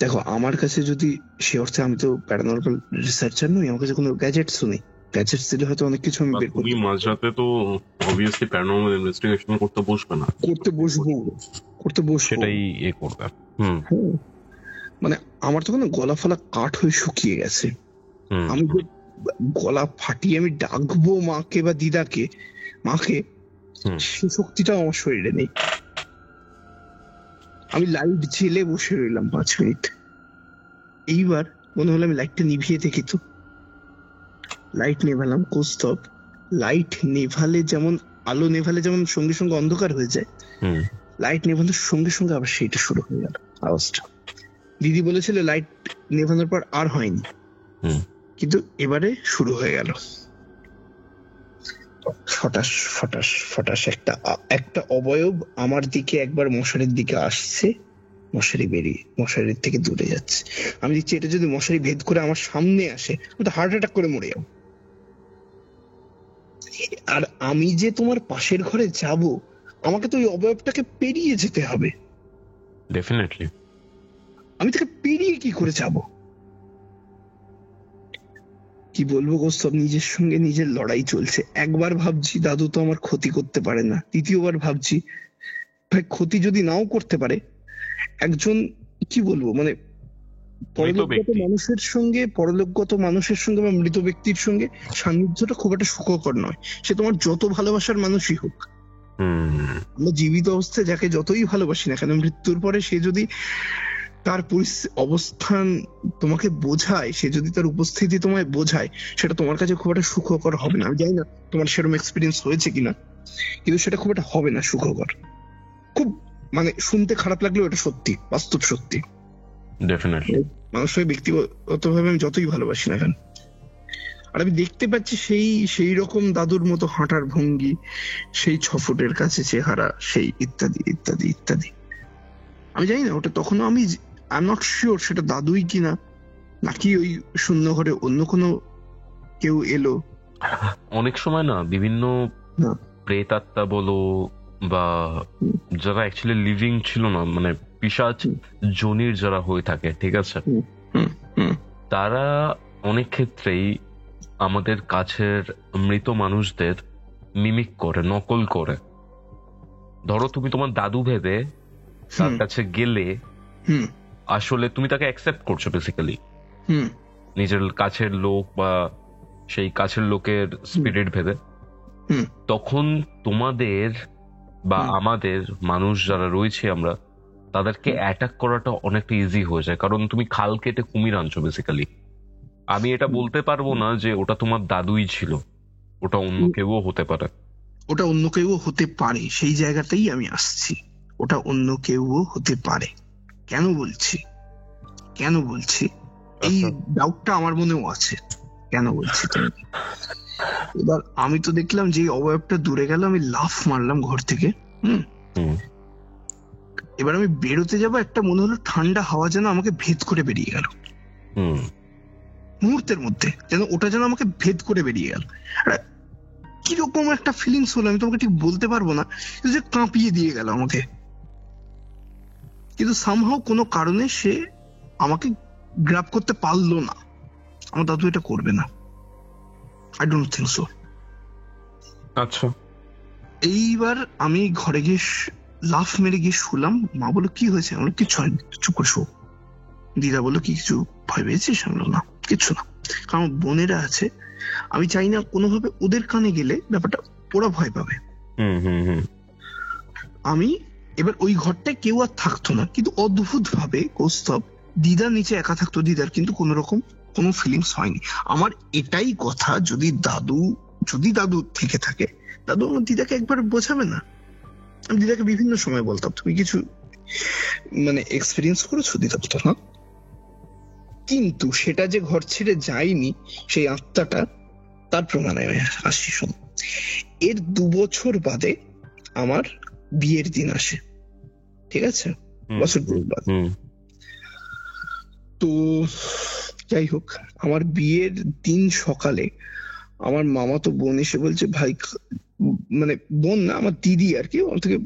C: দেখো আমার কাছে যদি সে অর্থে, আমি তো প্যারানর্মাল রিসার্চার নই, আমার কাছে কোনো গ্যাজেটসও নেই। গ্যাজেটস দিলে হয়তো অনেক কিছু আমি বের করি।
B: তুমি মাঝরাতে তো অবভিয়াসলি প্যারানর্মাল ইনভেস্টিগেশন করতে বসবে না,
C: করতে বসবো
B: সেটাই করবে।
C: মানে আমার তখন গলা ফলা কাঠ হয়ে শুকিয়ে গেছে। আমি গলা ফাটিয়ে আমি ডাকবো মাকে বা দিদাকে, মাকে, সে শক্তিটাও আমার শরীরে নেই। আমি লাইট জেলে বসে রইলাম 5 মিনিট। এইবার মনে হলো আমি লাইটটা নিভিয়ে দেখি তো। লাইট নেভালাম, কৌস্তব লাইট নেভালে যেমন, আলো নেভালে যেমন সঙ্গে সঙ্গে অন্ধকার হয়ে যায়, লাইট নেভানোর সঙ্গে সঙ্গে আবার সেইটা শুরু হয়ে গেল আওয়াজটা। দিদি বলেছিল লাইট নেভানোর পর আর হয়নি, কিন্তু এবারে শুরু হয়ে গেল। ফটাস ফটাস ফটাস একটা অবয়ব আমার দিকে একবার মশারির দিকে আসছে, মশারি বেরিয়ে মশারির থেকে দূরে যাচ্ছে। আমি দেখছি এটা যদি মশারি ভেদ করে আমার সামনে আসে আমি তো হার্ট অ্যাটাক করে মরে যাবো। আর আমি যে তোমার পাশের ঘরে যাব, আমাকে তো ওই অবয়বটাকে পেরিয়ে যেতে হবে।
B: ডেফিনেটলি।
C: আমি তাকে পেরিয়ে কি করে যাব? কি বলবো কৌস্তব, নিজের সঙ্গে নিজের লড়াই চলছে। একবার ভাবছি দাদু তো আমার ক্ষতি করতে পারে না, দ্বিতীয়বার ভাবছি ভাই ক্ষতি যদি নাও করতে পারে, একজন কি বলবো মানে পরলোকগত মানুষের সঙ্গে বা মৃত ব্যক্তির সঙ্গে সান্নিধ্যটা খুব একটা সুখকর নয়। সে তোমার যত ভালোবাসার মানুষই হোক, আমরা জীবিত অবস্থায় যাকে যতই ভালোবাসি না কেন, মৃত্যুর পরে সে যদি তার অবস্থান তোমাকে বোঝায়, সে যদি তার উপস্থিতি তোমায় বোঝায়, সেটা তোমার কাছে খুব একটা সুখকর হবে না। আমি জানি না তোমার সেরকম এক্সপিরিয়েন্স হয়েছে কিনা, কিন্তু সেটা খুব একটা হবে না সুখকর। খুব মানে শুনতে খারাপ লাগলেও এটা সত্যি, বাস্তব সত্যি।
B: ডেফিনেটলি।
C: মানুষকে ব্যক্তিগতভাবে আমি যতই ভালোবাসি না কেন, আর আমি দেখতে পাচ্ছি সেই রকম দাদুর মতো হাঁটার ভঙ্গি, সেই 6 ফুটের কাছে চেহারা, সেই ইত্যাদি ইত্যাদি ইত্যাদি। আমি জানি না ওটা তখনও আমি আই এম নট শিওর সেটা দাদুই কিনা, নাকি ওই শূন্য ঘরে অন্য কোনো কেউ এলো।
B: অনেক সময় না বিভিন্ন প্রেতাত্মা বলো বা যারা অ্যাকচুয়ালি লিভিং ছিল না, মানে পিশাচ জনির যারা হয়ে থাকে, ঠিক আছে, তারা অনেক ক্ষেত্রেই আমাদের কাছের মৃত মানুষদের মিমিক করে, নকল করে। ধরো তুমি তোমার দাদু ভেবে তার কাছে গেলে, আসলে তুমি তাকে অ্যাকসেপ্ট করছো বেসিক্যালি, নিজের কাছের লোক বা সেই কাছের লোকের স্পিরিট ভেবে। তখন তোমাদের বা আমাদের মানুষ যারা রয়েছে আমরা, তাদেরকে অ্যাটাক করাটা অনেকটা ইজি হয়ে যায়, কারণ তুমি খাল কেটে কুমির আনছো বেসিক্যালি। আমি এটা বলতে পারবো না যে ওটা তোমার দাদুই ছিল, ওটা অন্য কেউ হতে পারে।
C: ওটা অন্য কেউ হতে পারে, সেই জায়গাতেই আমি আসছি। ওটা অন্য কেউ হতে পারে। কেন বলছি এই ডাউটটা আমার মনেও আছে। কেন বলছি এবার আমি তো দেখলাম যে অবয়বটা দূরে গেল, আমি লাফ মারলাম ঘর থেকে। এবার আমি বেরোতে যাবো, একটা মনে হলো ঠান্ডা হাওয়া যেন আমাকে ভেদ করে বেরিয়ে গেল মুহূর্তের মধ্যে, যেন ওটা যেন আমাকে ভেদ করে বেরিয়ে গেল। কিরকম একটা ফিলিংস হলো আমি তোমাকে ঠিক বলতে পারবো না, যে কাঁপিয়ে দিয়ে গেল আমাকে। কিন্তু সামহাও কোনো কারণে সে আমাকে গ্র্যাব করতে পারলো না। আমার দাদু এটা করবে না, আই ডোন্ট থিংক সো।
B: আচ্ছা,
C: এইবার আমি ঘরে গিয়ে লাফ মেরে গিয়ে শুলাম। মা বললো কি হয়েছে? আমরা কিচ্ছু হয়নি, চুপ করে শো। দিদা বললো কি কিছু ভয় পেয়েছিস? আমি বললাম না, কিচ্ছু না। কারণ বোনেরা আছে, আমি চাই না কোনোভাবে ওদের কানে গেলে ব্যাপারটা ওরা ভয় পাবে। আমি এবার ওই ঘরটায় কেউ আর থাকতো না, কিন্তু অদ্ভুত ভাবে কৌস্তব দিদা নিচে একা থাকতো। দিদার কিন্তু কোন রকম কোনো ফিলিংস হয়নি। আমার এটাই কথা, যদি দাদু থেকে থাকে, দাদু আমার দিদাকে একবার বোঝাবে না? আমি দিদাকে বিভিন্ন সময় বলতাম তুমি কিছু মানে এক্সপিরিয়েন্স করেছো দিদাবতা, না? কিন্তু সেটা যে ঘর ছেড়ে যায়নি সেই আত্মাটা, তার প্রমাণে আমি আসি। শোন, এর 2 বছর বাদে আমার বিয়ের দিন আসে, ঠিক আছে? বছর 2 বাদে। তো যাই হোক, আমার বিয়ের দিন সকালে আমার মামাতো বোন এসে বলছে, ভাই, মানে বোন না, আমার দিদি আর কি, ওর থেকে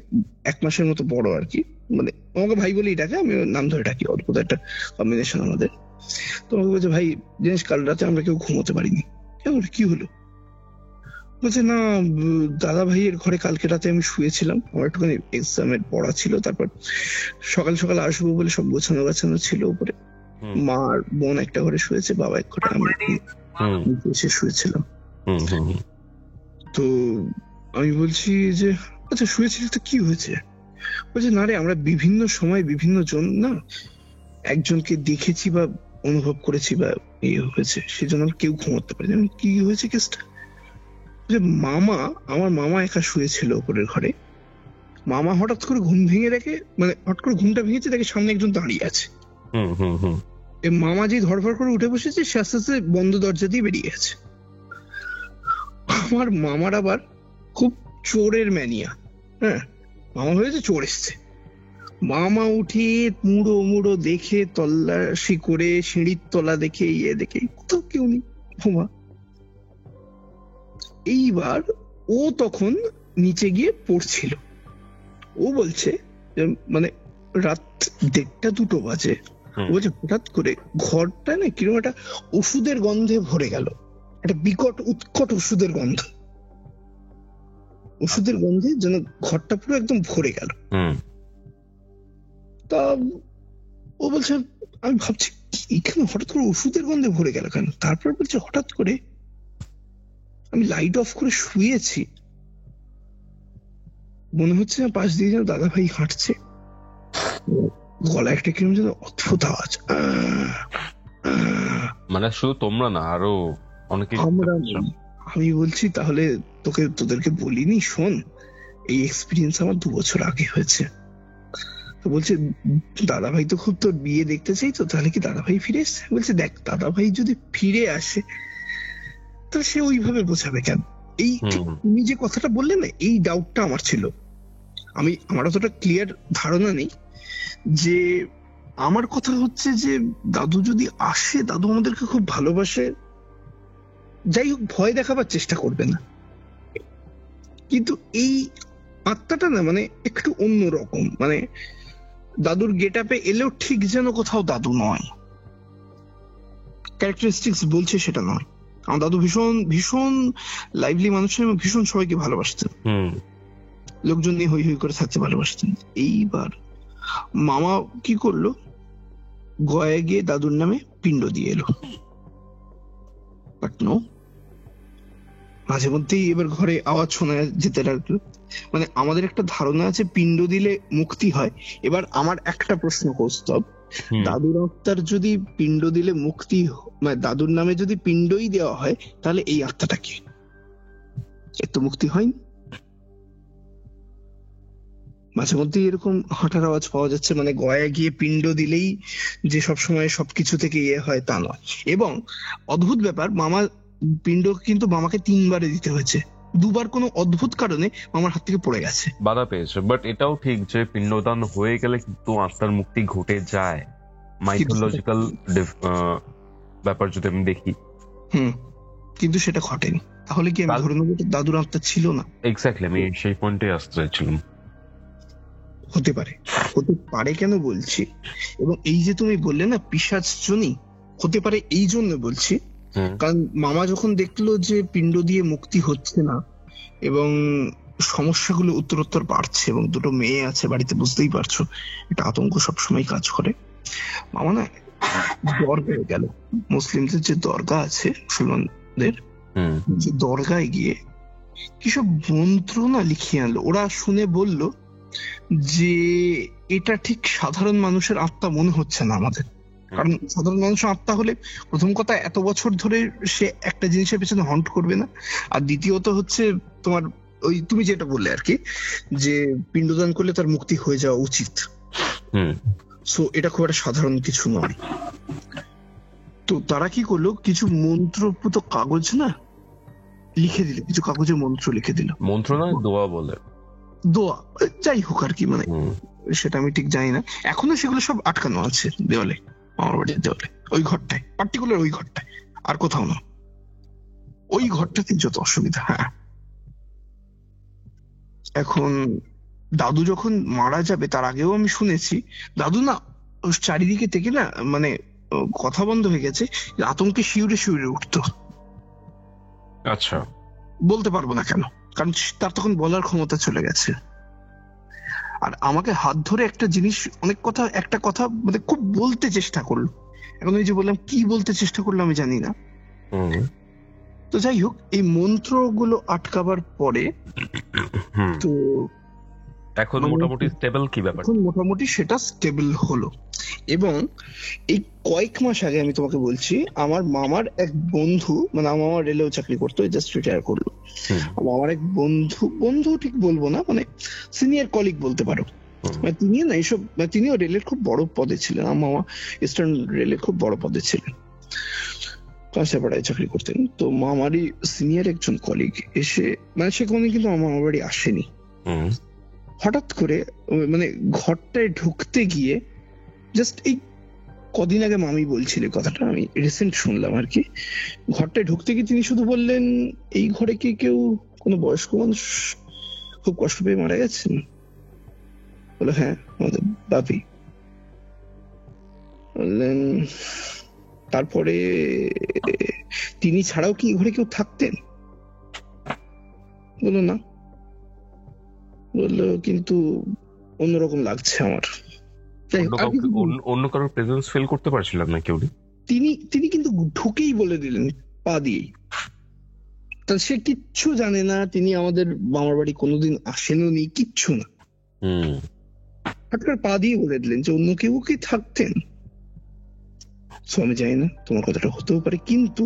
C: 1 মাসের মতো বড় আর কি, মানে আমাকে ভাই বলেই ডাকে, আমি ওর নাম ধরে ডাকি, অদ্ভুত একটা কম্বিনেশন আমাদের। তো আমাকে বলছে, ভাই জানিস কাল রাতে আমরা কেউ ঘুমোতে পারিনি। কি হলো? বলছে, না, দাদা ভাইয়ের ঘরে কালকে রাতে আমি শুয়েছিলাম, আমার একটুখানি এক্সামের পড়া ছিল, তারপর সকাল সকাল আসবো বলে সব গোছানো গাছানো ছিল উপরে। মা আর বোন একটা ঘরে শুয়েছে, বাবা এক ঘরে, আমি এসে শুয়েছিলাম। তো আমি বলছি যে, আচ্ছা শুয়েছিলি তো কি হয়েছে? বলছে, না রে, আমরা বিভিন্ন সময় বিভিন্ন জন না একজনকে দেখেছি বা অনুভব করেছি বা ইয়ে হয়েছে, সেজন্য আমরা কেউ ঘুমোতে পারি। কি হয়েছে কেসটা? আমার মামা একা শুয়েছিল উপরের ঘরে, মামা হঠাৎ করে ঘুম ভেঙে দেখে, মানে হঠাৎ করে ঘুমটা ভেঙেছে, দেখে সামনে একজন দাঁড়িয়ে আছে। মামা যে ধরফর করে উঠে বসেছে, সে আস্তে আস্তে বন্ধ দরজা দিয়ে বেরিয়ে গেছে। আমার মামার আবার খুব চোরের ম্যানিয়া, হ্যাঁ, মামা হয়েছে চোর এসছে। মামা উঠে মুড়ো মুড়ো দেখে, তল্লাশি করে, সিঁড়ির তলা দেখে, ইয়ে দেখে, কোথাও কেউ নেই, ঘুমা। এইবার ও তখন নিচে গিয়ে পড়ছিল। ও বলছে, মানে রাত 1:30-2 বাজে, বলছে হঠাৎ করে ঘরটা না কিরকম একটা ওষুধের গন্ধে ভরে গেল, একটা বিকট উৎকট ওষুধের গন্ধ, ওষুধের গন্ধে যেন ঘরটা পুরো একদম ভরে গেল। তা ও বলছে, আমি ভাবছি এখানে হঠাৎ করে ওষুধের গন্ধে ভরে গেল কেন? তারপর বলছে, হঠাৎ করে আমি লাইট অফ করে শুয়েছি, মনে হচ্ছে না পাশ দিয়ে যেন দাদা ভাই হাঁটছে, গলায় একটা কিরকম যেন অদ্ভুত আওয়াজ।
B: মানে শুধু তোমরা না, আরো অনেকে।
C: আমি বলছি, তাহলে তোদেরকে বলিনি? শোন, এই এক্সপিরিয়েন্স আমার 2 বছর আগে হয়েছে। তো বলছে, দাদা ভাই তো খুব তোর বিয়ে দেখতে চাই, তো তাহলে কি দাদা ভাই ফিরে এসছে? বলছে, দেখ, দাদা ভাই যদি ফিরে আসে তো সে ওইভাবে বোঝাবে কেন? এই তুমি যে কথাটা বললে না, এই ডাউটটা আমার ছিল। আমার অতটা ক্লিয়ার ধারণা নেই। যে আমার কথা হচ্ছে যে, দাদু যদি আসে, দাদু আমাদেরকে খুব ভালোবাসে, যাই হোক ভয় দেখাবার চেষ্টা করবে না, কিন্তু এই আত্মাটা না মানে একটু অন্যরকম, মানে দাদুর গেট আপে এলেও ঠিক যেন কোথাও দাদু নয়, ক্যারেক্টারিস্টিক্স বলছে সেটা নয়। আমার দাদু ভীষণ ভীষণ লাইভলি মানুষ, ভীষণ সবাইকে ভালোবাসতেন, লোকজন নিয়ে হই হই করে থাকতে ভালোবাসতেন। এইবার মামা কি করলো, গয়া গিয়ে দাদুর নামে পিণ্ড দিয়ে এলো। বাট নো, মাঝে মধ্যেই এবার ঘরে আওয়াজ শোনা যেতে লাগলো। মানে আমাদের একটা ধারণা আছে পিণ্ড দিলে মুক্তি হয়। এবার আমার একটা প্রশ্ন, কৌস্তব, দাদুর আত্মার যদি পিণ্ড দিলে মুক্তি, মানে দাদুর নামে যদি পিণ্ডই দেওয়া হয়, তাহলে এই আত্মাটা কি এত মুক্তি হয়নি? মাঝে মধ্যে এরকম হাঁটার আওয়াজ পাওয়া যাচ্ছে, মানে গয়া গিয়ে পিণ্ড দিলেই যে সবসময় সবকিছু থেকে ইয়ে হয় তা নয়। এবং অদ্ভুত ব্যাপার, মামা পিণ্ড কিন্তু মামাকে 3 বারে দিতে হয়েছে, 2 বার কোনো অদ্ভুত কারণে মামার হাত থেকে পড়ে গেছে,
B: বাধা পেয়েছে। বাট এটাও ঠিক যে পিণ্ডদান হয়ে গেলে কিন্তু আত্মার মুক্তি ঘটে যায়, মাইথোলজিক্যাল ব্যাপার যদি আমি দেখি।
C: কিন্তু সেটা ঘটেনি। তাহলে কি আমি ধরে নেবো দাদুর আত্মা ছিল না?
B: এক্স্যাক্টলি, আমি সেই পয়েন্টে আসতে চাইছিলাম।
C: হতে পারে, হতে পারে কেন বলছি, এবং এই যে তুমি বললে না পিশাচজনই হতে পারে, এই জন্য বলছি কারণ মামা যখন দেখলো যে পিণ্ড দিয়ে মুক্তি হচ্ছে না এবং সমস্যাগুলো উত্তরোত্তর বাড়ছে, এবং 2টো মেয়ে আছে বাড়িতে, বুঝতেই পারছো এটা আতঙ্ক সবসময় কাজ করে। মামা না দরগায় গেল, মুসলিমদের যে দরগা আছে, মুসলমানদের যে দরগায় গিয়ে কিসব মন্ত্র না লিখিয়ে আনলো। ওরা শুনে বলল যে এটা ঠিক সাধারণ মানুষের আত্মা মনে হচ্ছে না আমাদের, কারণ সাধারণ মানুষের আত্মা হলে প্রথম কথা এত বছর ধরে সে একটা জিনিসের পেছনে হন্ট করবে না, আর দ্বিতীয়ত হচ্ছে তোমার ওই তুমি যেটা বললে আর কি, যে পিণ্ডদান করলে তার মুক্তি হয়ে যাওয়া উচিত,
B: হুম
C: সো এটা খুব একটা সাধারণ কিছু নয়। তো তারা কি করলো, কিছু মন্ত্রপুত কাগজ না লিখে দিল, কিছু কাগজে মন্ত্র লিখে দিল,
B: মন্ত্র না দোয়া বলে।
C: দোয়া, যাই হোক আর কি, মানে
B: হুম
C: সেটা আমি ঠিক জানি না। এখনো সেগুলো সব আটকানো আছে দেওয়ালে, আমার বাড়ির দেওয়ালে, ওই ঘরটায়, পার্টিকুলার ওই ঘরটায়, আর কোথাও না। ওই ঘরটাতে যত অসুবিধা। হ্যাঁ, এখন দাদু যখন মারা যাবে তার আগেও আমি শুনেছি দাদু না ওর চারিদিকে থেকে না, মানে কথা বন্ধ হয়ে গেছে, আতঙ্কে শিউরে শিউরে উঠতো।
B: আচ্ছা।
C: বলতে পারবো না কেন, কারণ তার তখন বলার ক্ষমতা চলে গেছে। আর আমাকে হাত ধরে একটা জিনিস, অনেক কথা, একটা কথা মানে খুব বলতে চেষ্টা করলো। এখন ওই যে বললাম, কি বলতে চেষ্টা করলো আমি জানি না।
B: হুম
C: তো যাই হোক, এই মন্ত্রগুলো আটকাবার পরে
B: হুম
C: তো
B: এখন
C: মানে
B: মোটামুটি স্টেবল কি ব্যাপার?
C: এখন মোটামুটি সেটা স্টেবল হলো। এবং এই কয়েক মাস আগে আমি তোমাকে বলছি, আমার মামার এক বন্ধু, মানে আমার মামা রেলেও চাকরি করতো, জাস্ট রিটায়ার করলো।
B: হুম
C: আমার এক বন্ধু, বন্ধু ঠিক বলবো না, মানে সিনিয়র কলিগ বলতে পারো, মানে তিনিও না এইসব, মানে তিনিও রেলের খুব বড় পদে ছিলেন। আমার মামা ইস্টার্ন রেলের খুব বড় পদে ছিলেন, কাঁচাপাড়ায় চাকরি করতেন। তো মামারই সিনিয়র একজন কলিগ এসে, মানে সে কোনদিন কিন্তু আমার মামার বাড়ি আসেনি,
B: হুম
C: হঠাৎ করে মানে ঘরটায় ঢুকতে গিয়ে, জাস্ট এই কদিন আগে মামি বলছিল কথাটা, আমি রিসেন্ট শুনলাম আর কি, ঘরটায় ঢুকতে গিয়ে তিনি শুধু বললেন, এই ঘরে কি কেউ, কোনো বয়স্ক মানুষ খুব কষ্ট পেয়ে মারা গেছেন? বলে হ্যাঁ, আমাদের বাপি। বললেন তারপরে তিনি ছাড়াও কি ঘরে কেউ থাকতেন? বললো না। বললো কিন্তু অন্যরকম লাগছে আমার।
B: অন্য কারোর প্রেজেন্স ফিল করতে পারছিলাম না কেউ।
C: তিনি তিনি কিন্তু ঢুকেই বলে দিলেন, পা দিয়েই। তা সে কিচ্ছু জানে না, তিনি আমাদের মামার বাড়ি কোনোদিন আসেনও নি, কিচ্ছু না, হঠাৎ করে পা দিয়ে বলে দিলেন যে অন্য কেউ কি থাকতেন। আমি জানি না, তোমার কথাটা হতেও পারে, কিন্তু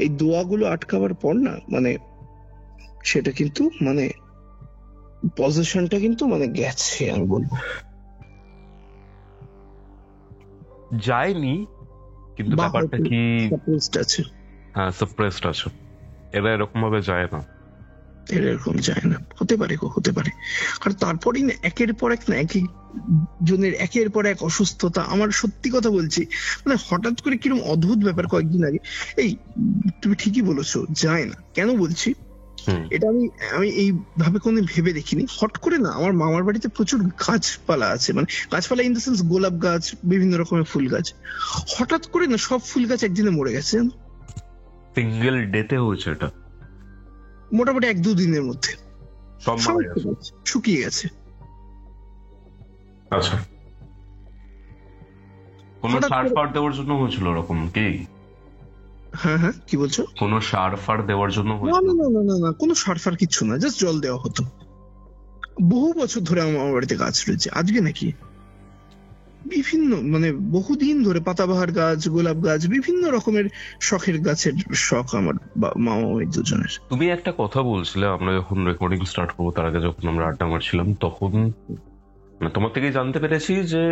C: এই দোয়াগুলো আটকাবার পর না, মানে সেটা কিন্তু মানে পজিশনটা কিন্তু মানে গেছে, আমি বলবো।
B: যায়নি, কিন্তু ব্যাপারটা কি
C: আছে,
B: হ্যাঁ সাপ্রেসড আছে, এরা এরকম ভাবে যায় না,
C: এরকম যায় না। হতে পারে গো, হতে পারে। কারণ তারপরেই না একের পর এক না, এক জনের একের পর এক অসুস্থতা। আমার সত্যি কথা বলছি, মানে হঠাৎ করে কিরকম অদ্ভুত ব্যাপার কয়েকদিন আগে, এই তুমি ঠিকই বলেছো, যায় না। কেন বলছি এটা, আমি আমি এইভাবে কোনদিন ভেবে দেখিনি। হট করে না, আমার মামার বাড়িতে প্রচুর গাছপালা আছে, মানে গাছপালা ইন দ্য সেন্স গোলাপ গাছ, বিভিন্ন রকমের ফুল গাছ। হঠাৎ করে না সব ফুল গাছ একদিনে মরে গেছে,
B: সিঙ্গেল ডেতে হয়েছে এটা,
C: মোটামুটি 1-2 দিনের মধ্যে
B: সব মারা গেছে,
C: শুকিয়ে গেছে।
B: আচ্ছা, কোনো সার ফার দেওয়ার জন্য হয়েছিল ওরকম কি?
C: হ্যাঁ হ্যাঁ, কি বলছো?
B: কোনো সার ফার দেওয়ার জন্য
C: না
B: হয়েছিল?
C: না না না না, কোনো সার ফার কিচ্ছু না, জাস্ট জল দেওয়া হতো। বহু বছর ধরে আমার বাড়িতে গাছ রয়েছে, আজকে নাকি, বিভিন্ন মানে বহুদিন ধরে পাতাবাহার গাছ, গোলাপ গাছ, বিভিন্ন রকমের শখের গাছের শখ আমার মামা ওই দুজনের।
B: তুমি একটা কথা বলছিলে, আমরা যখন রেকর্ডিং স্টার্ট করবো তার আগে যখন আমরা আড্ডা মারছিলাম, তখন তোমার থেকেই জানতে পেরেছি যে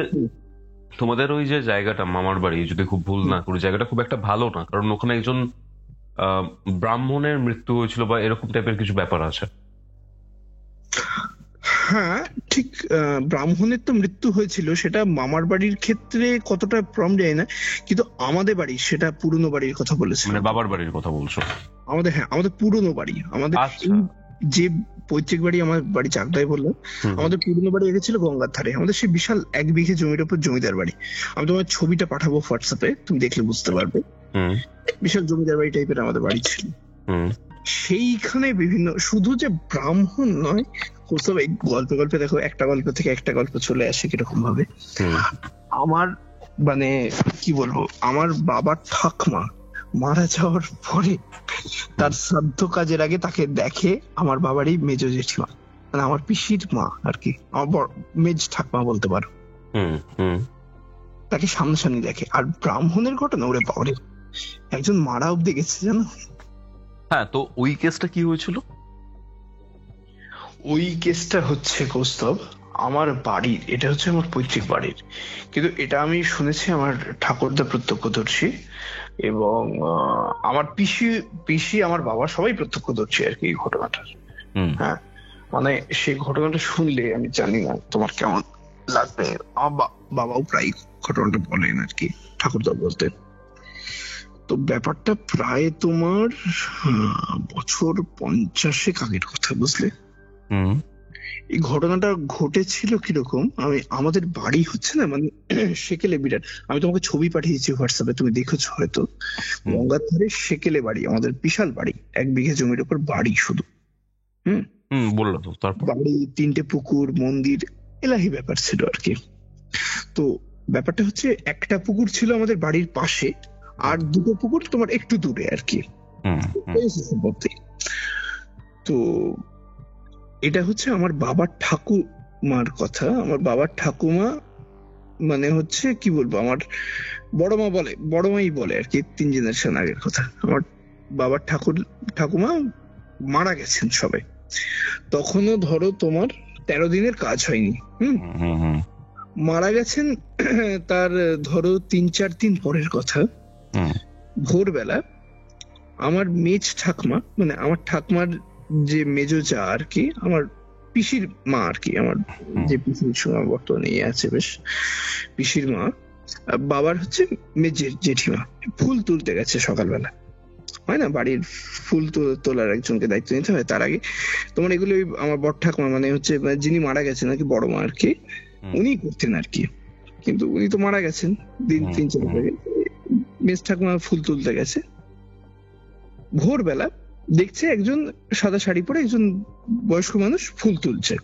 B: তোমাদের ওই যে জায়গাটা মামার বাড়ি, যদি খুব ভুল না করি, জায়গাটা খুব একটা ভালো না, কারণ ওখানে একজন ব্রাহ্মণের মৃত্যু হয়েছিল বা এরকম টাইপের কিছু ব্যাপার আছে।
C: হ্যাঁ ঠিক, ব্রাহ্মণের তো মৃত্যু হয়েছিল, সেটা মামার বাড়ির ক্ষেত্রে কতটা প্রম যায় না, কিন্তু আমাদের বাড়ি, সেটা পুরনো বাড়ির কথা বলেছে,
B: মানে বাবার বাড়ির কথা বলছো?
C: আমাদের, হ্যাঁ আমাদের পুরনো বাড়ি, আমাদের যে পৈতৃক বাড়ি, আমার বাড়ি চাকদায় বললাম, আমাদের পুরনো বাড়ি আগে ছিল গঙ্গার ধারে, আমাদের সেই বিশাল 1 বিঘে জমির উপর জমিদার বাড়ি। আমি তোমার ছবিটা পাঠাবো হোয়াটসঅ্যাপে, তুমি দেখলে বুঝতে পারবে, বিশাল জমিদার বাড়ি টাইপের আমাদের বাড়ি ছিল। সেইখানে বিভিন্ন, শুধু যে ব্রাহ্মণ নয়, সব এই গল্পে গল্পে দেখো, একটা গল্প থেকে একটা গল্প চলে আসে কিরকম ভাবে। আমার মানে কি বলবো, আমার বাবার ঠাকমা মারা যাওয়ার পরে তার শ্রাদ্ধ কাজের আগে তাকে দেখে আমার বাবারই মেজ জেঠিমা, মানে আমার পিসির মা আর কি, আমার মেজ ঠাকমা বলতে পারো, তাকে সামনাসামনি দেখে। আর ব্রাহ্মণের ঘটনা, ওরে বাবারে, একজন মারা অব্দি গেছে জানো।
B: হ্যাঁ, তো ওই কেসটা কি হয়েছিল?
C: ওই কেসটা হচ্ছে কৌস্তব, আমার বাড়ির, এটা হচ্ছে আমার পৈতৃক বাড়ির, কিন্তু এটা আমি শুনেছি আমার ঠাকুরদা প্রত্যক্ষদর্শী, এবং আমার পিসি পিসি আমার বাবা সবাই প্রত্যক্ষদর্শী আর কি এই ঘটনাটার।
B: হুম
C: হ্যাঁ, মানে সেই ঘটনাটা শুনলে আমি জানি না তোমার কেমন লাগবে, আমার বাবাও প্রায় ঘটনাটা বলেন আর কি, ঠাকুরদা বলতেন। তো ব্যাপারটা প্রায় তোমার বছর 50 আগের কথা, বুঝলে।
B: হুম
C: এই ঘটনাটা ঘটেছিল কিরকম, আমাদের বাড়ি হচ্ছে না মানে সেকেলে বিরাট, আমি তোমাকে ছবি পাঠিয়েছি হোয়াটসঅ্যাপে, তুমি দেখেছো হয়তো।
B: হুম।
C: গঙ্গার ধারে সেকেলে বাড়ি, আমাদের বিশাল বাড়ি, 1 বিঘে জমির উপর বাড়ি শুধু। হুম,
B: বললো তো, তারপর?
C: বাড়ি, 3টে পুকুর, মন্দির, এলাহি ব্যাপার ছিল আর কি। তো ব্যাপারটা হচ্ছে একটা পুকুর ছিল আমাদের বাড়ির পাশে, আর 2টো পুকুর তোমার একটু দূরে আর কি।
B: হুম
C: তো এটা হচ্ছে আমার বাবার ঠাকুমার কথা। আমার বাবার ঠাকুমা মানে হচ্ছে কি বলবো, আমার বড়মাই বলে আর কি, 3 জেনারেশন আগের কথা। আমার বাবার ঠাকুমা মারা গেছেন সবাই, তখনও ধরো তোমার 13 দিনের কাজ হয়নি। হুম,
B: হুম হুম
C: মারা গেছেন তার ধরো 3-4 দিন পরের কথা।
B: হুম
C: ভোরবেলা আমার মেজ ঠাকুমা, মানে আমার ঠাকুমার যে মেজো যা আর কি, আমার পিসির মা আর কি, আমার যে পিসির সময় বর্তমানে আছে বেশ, পিসির মা, বাবার হচ্ছে মেজের জেঠিমা, ফুল তুলতে গেছে সকালবেলা। হয় না, বাড়ির ফুল তোলার একজনকে দায়িত্ব নিতে হয়, তার আগে তোমার এগুলো আমার বড় ঠাকুমা মানে হচ্ছে যিনি মারা গেছেন আর কি, বড় মা আর কি, উনি করতেন আর কি, কিন্তু উনি তো মারা গেছেন দিন 3-4 আগে। মেজ ঠাকুমা ফুল তুলতে গেছে, ভোরবেলা দেখছে একজন সাদা শাড়ি পরে একজন বয়স্ক মানুষ ফুল তুলছে।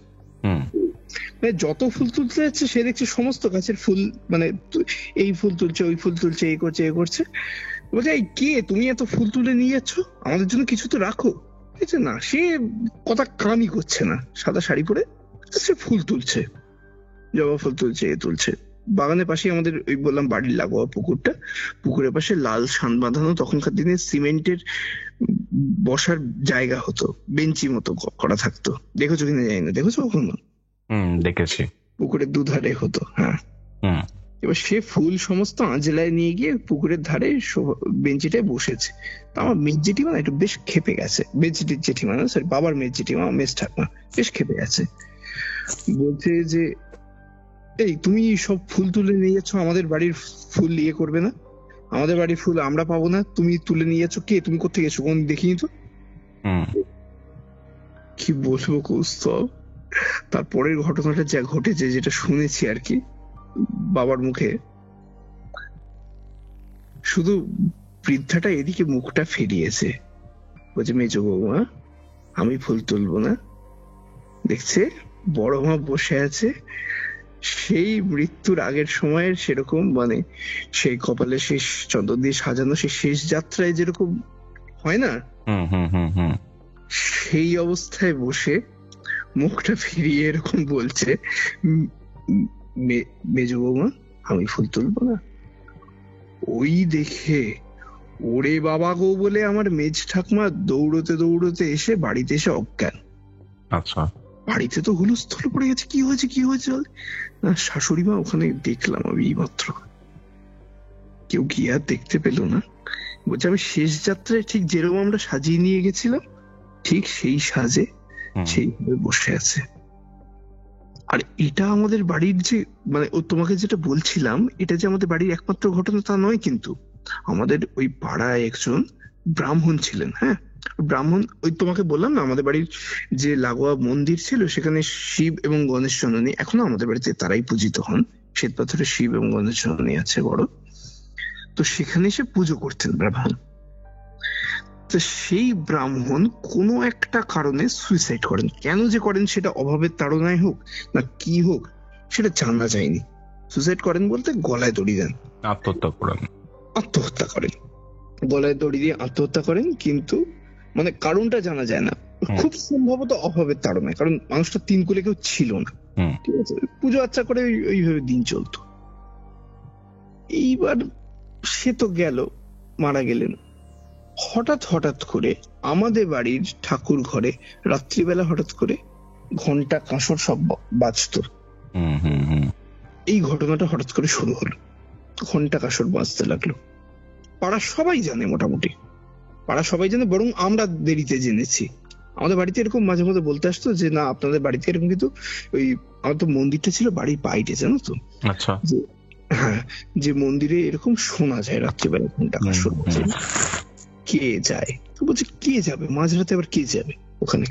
C: মানে যত ফুল তুলতে যাচ্ছে সে দেখছে সমস্ত গাছের ফুল, মানে এই ফুল তুলছে, ওই ফুল তুলছে, এই করছে, এ করছে। বলছে, এই কে তুমি, এত ফুল তুলে নিয়ে যাচ্ছ, আমাদের জন্য কিছু তো রাখো। না, সে কথা কামই করছে না, সাদা শাড়ি পরে সে ফুল তুলছে, জবা ফুল তুলছে, এ তুলছে। বাগানের পাশে আমাদের ওই বললাম বাড়ির লাগোয়া পুকুরটা, পুকুরের পাশে লাল শান বাঁধানো, তখনকার দিনে সিমেন্টের বসার জায়গা হতো, বেঞ্চি মতো করা থাকতো, দেখেছো কিনা জানি না, দেখেছো কখনো?
B: দেখেছি।
C: পুকুরের দুধারে হতো। হ্যাঁ, এবার সে ফুল সমস্ত আঁজলায় নিয়ে গিয়ে পুকুরের ধারে বেঞ্চিটায় বসেছে। তো আমার মেজ জেঠিমা একটু বেশ খেপে গেছে, বেঞ্চিটির জেঠিমা না, সরি, বাবার মেজ জেঠিমা, মেজ ঠাকুমা বেশ খেপে গেছে। বলছে যে, এই তুমি সব ফুল তুলে নিয়ে যাচ্ছ, আমাদের বাড়ির ফুল ইয়ে করবে না, আমাদের বাড়ির ফুল আমরা পাবো না, তুমি তুলে নিয়ে যাচ্ছ, কে তুমি, কোথেকে গেছো, কোন দেখিনি তো। কি বলবো কৌস্তব, তারপরের ঘটনাটা যা ঘটেছে, যেটা শুনেছি আর কি বাবার মুখে, শুধু বৃদ্ধাটা এদিকে মুখটা ফেরিয়েছে, বলছে, মেজো বৌমা আমি ফুল তুলবো না। দেখছে বড় মা বসে আছে, সেই মৃত্যুর আগের সময়ের সেরকম, মানে সেই কপালে শেষ চন্দন দিয়ে সাজানো সেই শেষ যাত্রায় যেরকম হয় না, সেই অবস্থায় বসে মুখটা ফিরিয়ে এরকম বলছে, মেজো বৌমা আমি ফুল তুলবো না। ওই দেখে ওরে বাবা গো বলে আমার মেজ ঠাকুমা দৌড়তে দৌড়তে এসে বাড়িতে এসে অজ্ঞান।
B: আচ্ছা,
C: বাড়িতে তো হুলস্থুল পড়ে গেছে, কি হয়েছে কি হয়েছে, না শাশুড়ি মা ওখানে দেখলাম আমি মাত্র, কেউ গিয়ে আর দেখতে পেল না। বলছে, আমি শেষ যাত্রায় ঠিক যেরকম আমরা সাজিয়ে নিয়ে গেছিলাম ঠিক সেই সাজে সেইভাবে বসে আছে। আর এটা আমাদের বাড়ির যে, মানে ও তোমাকে যেটা বলছিলাম, এটা যে আমাদের বাড়ির একমাত্র ঘটনা তা নয়, কিন্তু আমাদের ওই পাড়ায় একজন ব্রাহ্মণ ছিলেন। হ্যাঁ, ব্রাহ্মণ, ওই তোমাকে বললাম না আমাদের বাড়ির যে লাগোয়া মন্দির ছিল, সেখানে শিব এবং গণেশ জননী, এখনো আমাদের বাড়িতে তারাই পূজিত হন, শ্বেত পাথরে শিব এবং গণেশ জননী আছে বড়। তো সেখানে সে পুজো করতেন ব্রাহ্মণ। তো সেই ব্রাহ্মণ কোনো একটা কারণে সুইসাইড করেন, কেন যে করেন সেটা অভাবের তাড়নায় হোক না কি হোক সেটা জানা যায়নি। সুইসাইড করেন বলতে গলায় দড়ি দেন, আত্মহত্যা করেন, গলায় দড়ি দিয়ে আত্মহত্যা করেন, কিন্তু মানে কারণটা জানা যায় না, খুব সম্ভবত অভাবের তাড়নায়, কারণ মানুষটা 3 কুলে কেউ ছিল না, ঠিক আছে, পুজো আচ্ছা করে ওইভাবে দিন চলতো। এইবার সে তো গেল, মারা গেলেন। হঠাৎ করে আমাদের বাড়ির ঠাকুর ঘরে রাত্রিবেলা হঠাৎ করে ঘন্টা কাঁসর সব বাজতো,
B: হুম হুম হুম
C: এই ঘটনাটা হঠাৎ করে শুরু হলো, ঘন্টা কাসর বাজতে লাগলো। পাড়ার সবাই জানে, মোটামুটি পাড়ার সবাই জানে, বরং আমরা দেরিতে জেনেছি। আমাদের বাড়িতে এরকম মাঝে মধ্যে বলতে আসতো যে না আপনাদের বাড়িতে এরকম, কিন্তু ওই আমার তো মন্দিরটা ছিল বাড়ির বাইরে, জানো তো,
B: আচ্ছা
C: যে হ্যাঁ, যে মন্দিরে এরকম শোনা যায় রাত্রিবেলা ঘন্টা কাসর বাজে, কে যায়? তো বলছে কে যাবে মাঝরাতে, আবার কে যাবে ওখানে?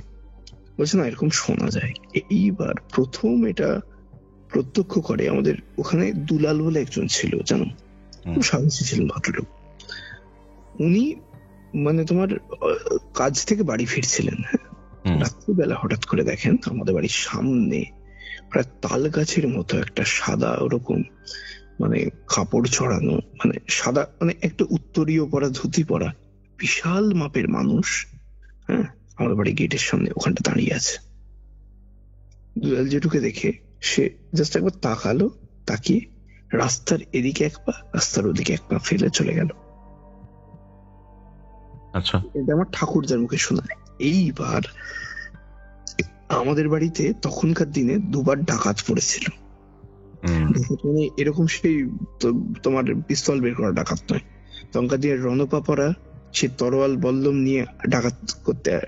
C: বলছে না এরকম শোনা যায়। এইবার প্রথম এটা প্রত্যক্ষ করে আমাদের ওখানে দুলাল বলে একজন ছিল, জানো, খুব সাহসী ছিলেন ভদ্রলোক। উনি মানে তোমার কাজ থেকে বাড়ি ফিরছিলেন, রাত্রিবেলা হঠাৎ করে দেখেন আমাদের বাড়ির সামনে প্রায় তাল গাছের মতো একটা সাদা ওরকম মানে কাপড় ছড়ানো, মানে সাদা, মানে একটা উত্তরীয় পরা, ধুতি পরা বিশাল মাপের মানুষ, হ্যাঁ, আমাদের বাড়ি গেটের সামনে ওখানটা দাঁড়িয়ে আছে। দুলাল জেঠুকে দেখে সে জাস্ট একবার তাকালো, তাকিয়ে রাস্তার এদিকে এক পা, রাস্তার ওদিকে এক পা ফেলে চলে গেল।
B: আচ্ছা
C: এটা আমার ঠাকুরদার মুখে শোনা। এইবার আমাদের বাড়িতে তখনকার দিনে দুবার ডাকাত পড়েছিল। মানে এরকম সেই তোমার পিস্তল বের করা ডাকাত নয়, তখনকার দিনে রণপা পরা, সে তরোয়াল বল্লম নিয়ে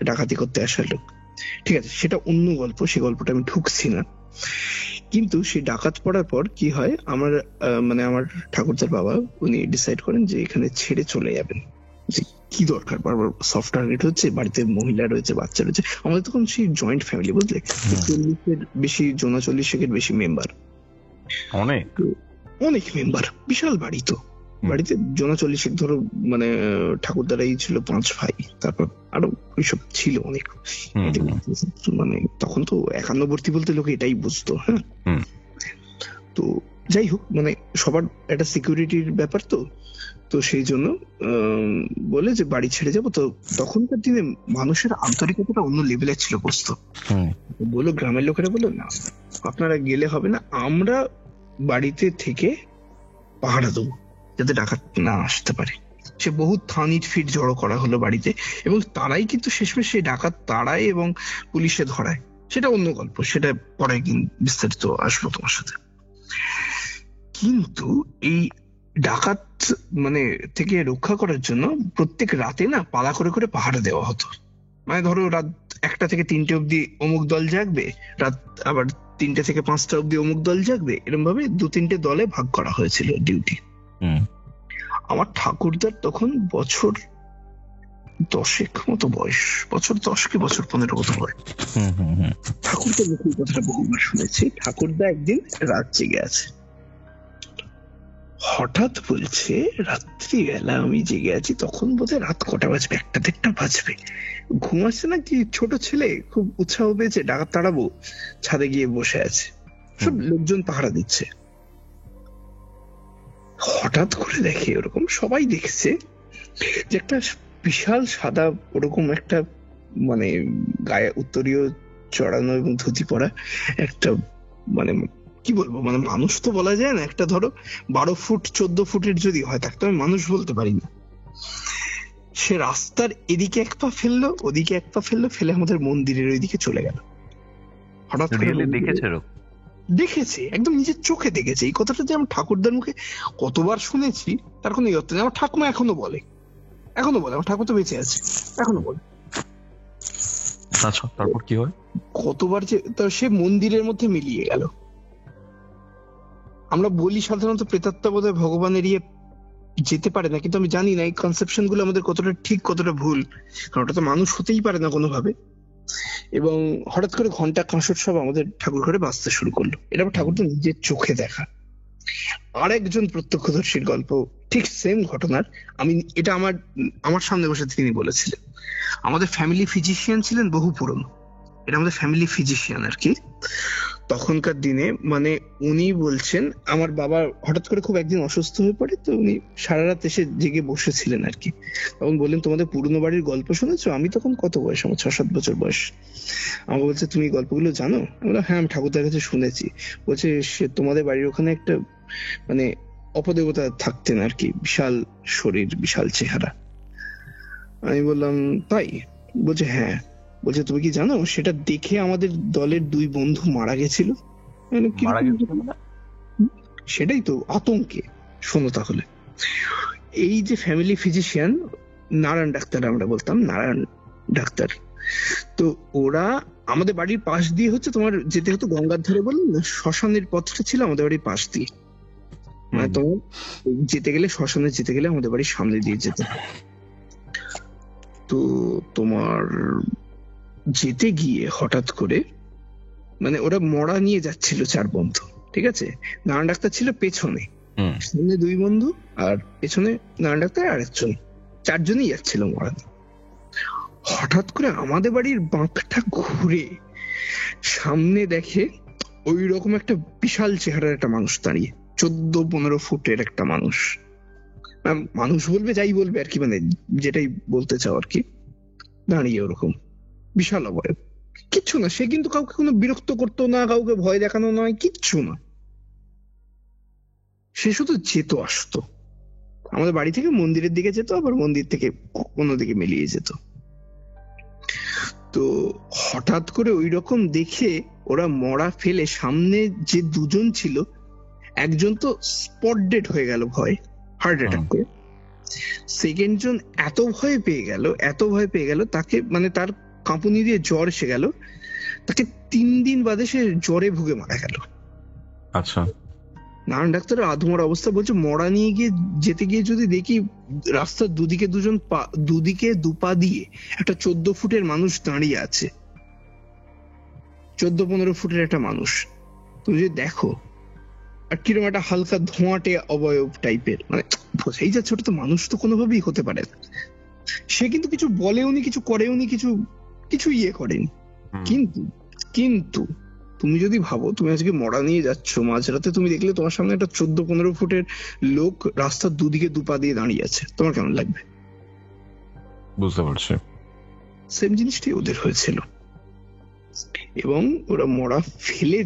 C: ডাকাতি করতে আসা লোক। ঠিক আছে, সেটা অন্য গল্প, সে গল্পটা আমি ঢুকছি না। কিন্তু সেই ডাকাত পড়ার পর কি হয়, আমার মানে আমার ঠাকুরদার বাবা উনি ডিসাইড করেন যে এখানে ছেড়ে চলে যাবেন, যে কি দরকার বারবার সফট টার্গেট হচ্ছে, বাড়িতে মহিলা রয়েছে, বাচ্চা রয়েছে। আমাদের তখন সেই জয়েন্ট ফ্যামিলি, বুঝলে, 40-এর বেশি, 40-এর বেশি মেম্বার,
B: অনেক
C: অনেক মেম্বার, বিশাল বাড়ি। তো বাড়িতে 40 ধরো, মানে ঠাকুরদারাই ছিল 5 ভাই, তারপর আরো ওইসব ছিল অনেক। মানে তখন তো একান্নবর্তী বলতে লোকে এটাই বুঝতো। হ্যাঁ, তো যাই হোক, মানে সবার একটা সিকিউরিটির ব্যাপার, তো তো সেই জন্য বলে যে বাড়ি ছেড়ে যাবো। তো তখনকার দিনে মানুষের আন্তরিকতাটা অন্য লেভেলের ছিল, বুঝতো। বললো, গ্রামের লোকেরা বললো না আপনারা গেলে হবে না, আমরা বাড়িতে থেকে পাহারা দেবো যাতে ডাকাত না আসতে পারে। সে বহু থানিট ফিট জড়ো করা হলো বাড়িতে, এবং তারাই কিন্তু শেষমেশ সেই ডাকাত তাড়ায় এবং পুলিশে ধরায়। সেটা অন্য গল্প, সেটা পরে বিস্তারিত আসবো তোমার সাথে। কিন্তু এই ডাকাত মানে থেকে রক্ষা করার জন্য প্রত্যেক রাতে না পালা করে করে পাহারা দেওয়া হতো। মানে ধরো রাত 1টা থেকে 3টে অব্দি অমুক দল জাগবে, রাত আবার 3টে থেকে 5টা অব্দি অমুক দল জাগবে, এরকম ভাবে 2-3টে দলে ভাগ করা হয়েছিল ডিউটি। আমার ঠাকুরদার তখন বছর 10 মতো বয়স, বছর 10 কি বছর 15 মতো বয়স। ঠাকুরদার মুখে কথাটা বহুবার শুনেছি। ঠাকুরদা একদিন রাত জেগে আছে, হঠাৎ বলছে রাত্রিবেলা আমি জেগে আছি, তখন বোধহয় রাত কটা বাজবে, 1টা-1:30 বাজবে, ঘুমাচ্ছে না কি ছোট ছেলে, খুব উৎসাহ পেয়েছে, ডাকাত তাড়াবো, ছাদে গিয়ে বসে আছে, সব লোকজন পাহারা দিচ্ছে। হঠাৎ করে দেখে, ওরকম সবাই দেখছে যে একটা বিশাল সাদা ওরকম একটা, মানে গায়ে উত্তরীয় চড়ানো এবং ধুতি পরা একটা, মানে কি বলবো, মানে মানুষ তো বলা যায় না, একটা ধরো 12 ফুট 14 ফুটের যদি হয় তাকে তো আমি মানুষ বলতে পারি না। সে রাস্তার এদিকে এক পা ফেললো, ওদিকে এক পা ফেললো, ফেলে আমাদের মন্দিরের ওইদিকে চলে গেল। হঠাৎ করে দেখেছে, একদম নিজের চোখে দেখেছে। এই কথাটা যে আমার ঠাকুরদার মুখে কতবার শুনেছি তার কোনো ইয়ত্তা নেই। আমার ঠাকুমা এখনো বলে, আমার ঠাকুর তো বেঁচে আছে, এখনো বলে।
B: আচ্ছা, তারপর কি হয়?
C: কতবার যে সে মন্দিরের মধ্যে মিলিয়ে গেল। আমরা বলি সাধারণত প্রেতাত্মা বোধহয় ভগবানের ইয়ে যেতে পারে না, কিন্তু আমি জানি না এই কনসেপশন গুলো আমাদের কতটা ঠিক কতটা ভুল, কারণ ওটা তো মানুষ হতেই পারে না কোনোভাবে। এবং হঠাৎ করে ঘন্টা কাঁসর সব আমাদের ঠাকুর ঘরে বাজতে শুরু করলো। এটা ঠাকুর তো নিজের চোখে দেখা। আর একজন প্রত্যক্ষদর্শীর গল্প, ঠিক সেম ঘটনার। আমি এটা আমার সামনে বসে তিনি বলেছিলেন। আমাদের ফ্যামিলি ফিজিশিয়ান ছিলেন, বহু পুরনো, এটা আমাদের ফ্যামিলি ফিজিশিয়ান আর কি। তখনকার দিনে মানে উনি বলছেন, আমার বাবা হঠাৎ করে খুব একদিন অসুস্থ হয়ে পড়ে, তো উনি সারা রাত এসে জেগে বসেছিলেন আর কি। তখন বললেন তোমাদের পুরনো বাড়ির গল্প শুনেছো? আমি তখন কত বয়স, আমার 6-7 বছর বয়স। আমাকে বলছে তুমি গল্পগুলো জানো? আমি বললাম হ্যাঁ, আমি ঠাকুরদার কাছে শুনেছি। বলছে সে তোমাদের বাড়ির ওখানে একটা মানে অপদেবতা থাকতেন আর কি, বিশাল শরীর, বিশাল চেহারা। আমি বললাম তাই? বলছে হ্যাঁ। বলছে তুমি কি জানো সেটা দেখে আমাদের দলের 2 বন্ধু মারা গেছিল। মানে কিরকম-
B: মারা গেছে মানে?
C: সেটাই তো আতঙ্কে। শোনো তাহলে, এই যে ফ্যামিলি ফিজিশিয়ান নারায়ণ ডাক্তার, আমরা বলতাম নারায়ণ ডাক্তার, তো ওরা আমাদের বাড়ির পাশ দিয়ে হচ্ছে তোমার যেতে হতো গঙ্গার ধারে, বললাম না শ্মশানের পথটা ছিল আমাদের বাড়ির পাশ দিয়ে, মানে তোমার যেতে গেলে শ্মশানে যেতে গেলে আমাদের বাড়ির সামনে দিয়ে যেতে হয়। তো তোমার যেতে গিয়ে হঠাৎ করে মানে ওরা মরা নিয়ে যাচ্ছিল 4 বন্ধু, ঠিক আছে? নারায়ণ ডাক্তার ছিল পেছনে,
B: হুম।
C: সামনে 2 বন্ধু আর পেছনে নারায়ণ ডাক্তার আর একজন, 4 জনই যাচ্ছিল মরা। হঠাৎ করে আমাদের বাড়ির বাঁকটা ঘুরে সামনে দেখে ওই রকম একটা বিশাল চেহারার একটা মানুষ দাঁড়িয়ে, 14-15 ফুটের একটা মানুষ। মানুষ বলবে যাই বলবে আর কি, মানে যেটাই বলতে চাও আর কি, দাঁড়িয়ে ওরকম বিশাল অবয়ব। কিচ্ছু না, সে কিন্তু কাউকে কোনো বিরক্ত করতো না, কাউকে ভয় দেখানো নয়, কিচ্ছু না। সে শুধু যেত আসতো, আমাদের বাড়ি থেকে মন্দিরের দিকে যেত, আবার মন্দির থেকে অন্যদিকে মিলিয়ে যেত। তো হঠাৎ করে ওই রকম দেখে ওরা মরা ফেলে সামনে যে 2 জন ছিল, একজন তো স্পট ডেড হয়ে গেল ভয়, হার্ট অ্যাটাক করে। সেকেন্ড জন এত ভয় পেয়ে গেল তাকে, মানে তার কাঁপুনি দিয়ে জ্বর এসে গেল, তাকে 3 দিন বাদে সে জ্বরে ভুগে মারা গেল।
B: আচ্ছা।
C: নারায়ণ ডাক্তারের আধমরা অবস্থা, বলছে মরা নিয়ে যেতে গিয়ে যদি দেখি রাস্তার দুদিকে দুদিকে 2 পা দিয়ে একটা 14 ফুটের মানুষ দাঁড়িয়ে আছে, 14-15 ফুটের একটা মানুষ, তুমি যদি দেখো আর কিরকম একটা হালকা ধোঁয়াটে অবয়ব টাইপের, মানে বোঝাই যাচ্ছে ওটা তো মানুষ তো কোনোভাবেই হতে পারে না। সে কিন্তু কিছু বলেওনি, কিছু করেওনি, কিছু ইয়ে করেনি। কিন্তু তুমি যদি ভাবো তুমি আজকে মরা নিয়ে যাচ্ছ মাঝরাতে, তুমি দেখলে তোমার সামনে একটা 14-15 ফুটের লোক রাস্তার দুদিকে 2 পা দিয়ে দাঁড়িয়ে আছে, তোমার কেমন লাগবে?
B: বুঝতে পারছি।
C: সেম জিনিসটাই ওদের হয়েছিল। এবং ওরা মরা ফেলে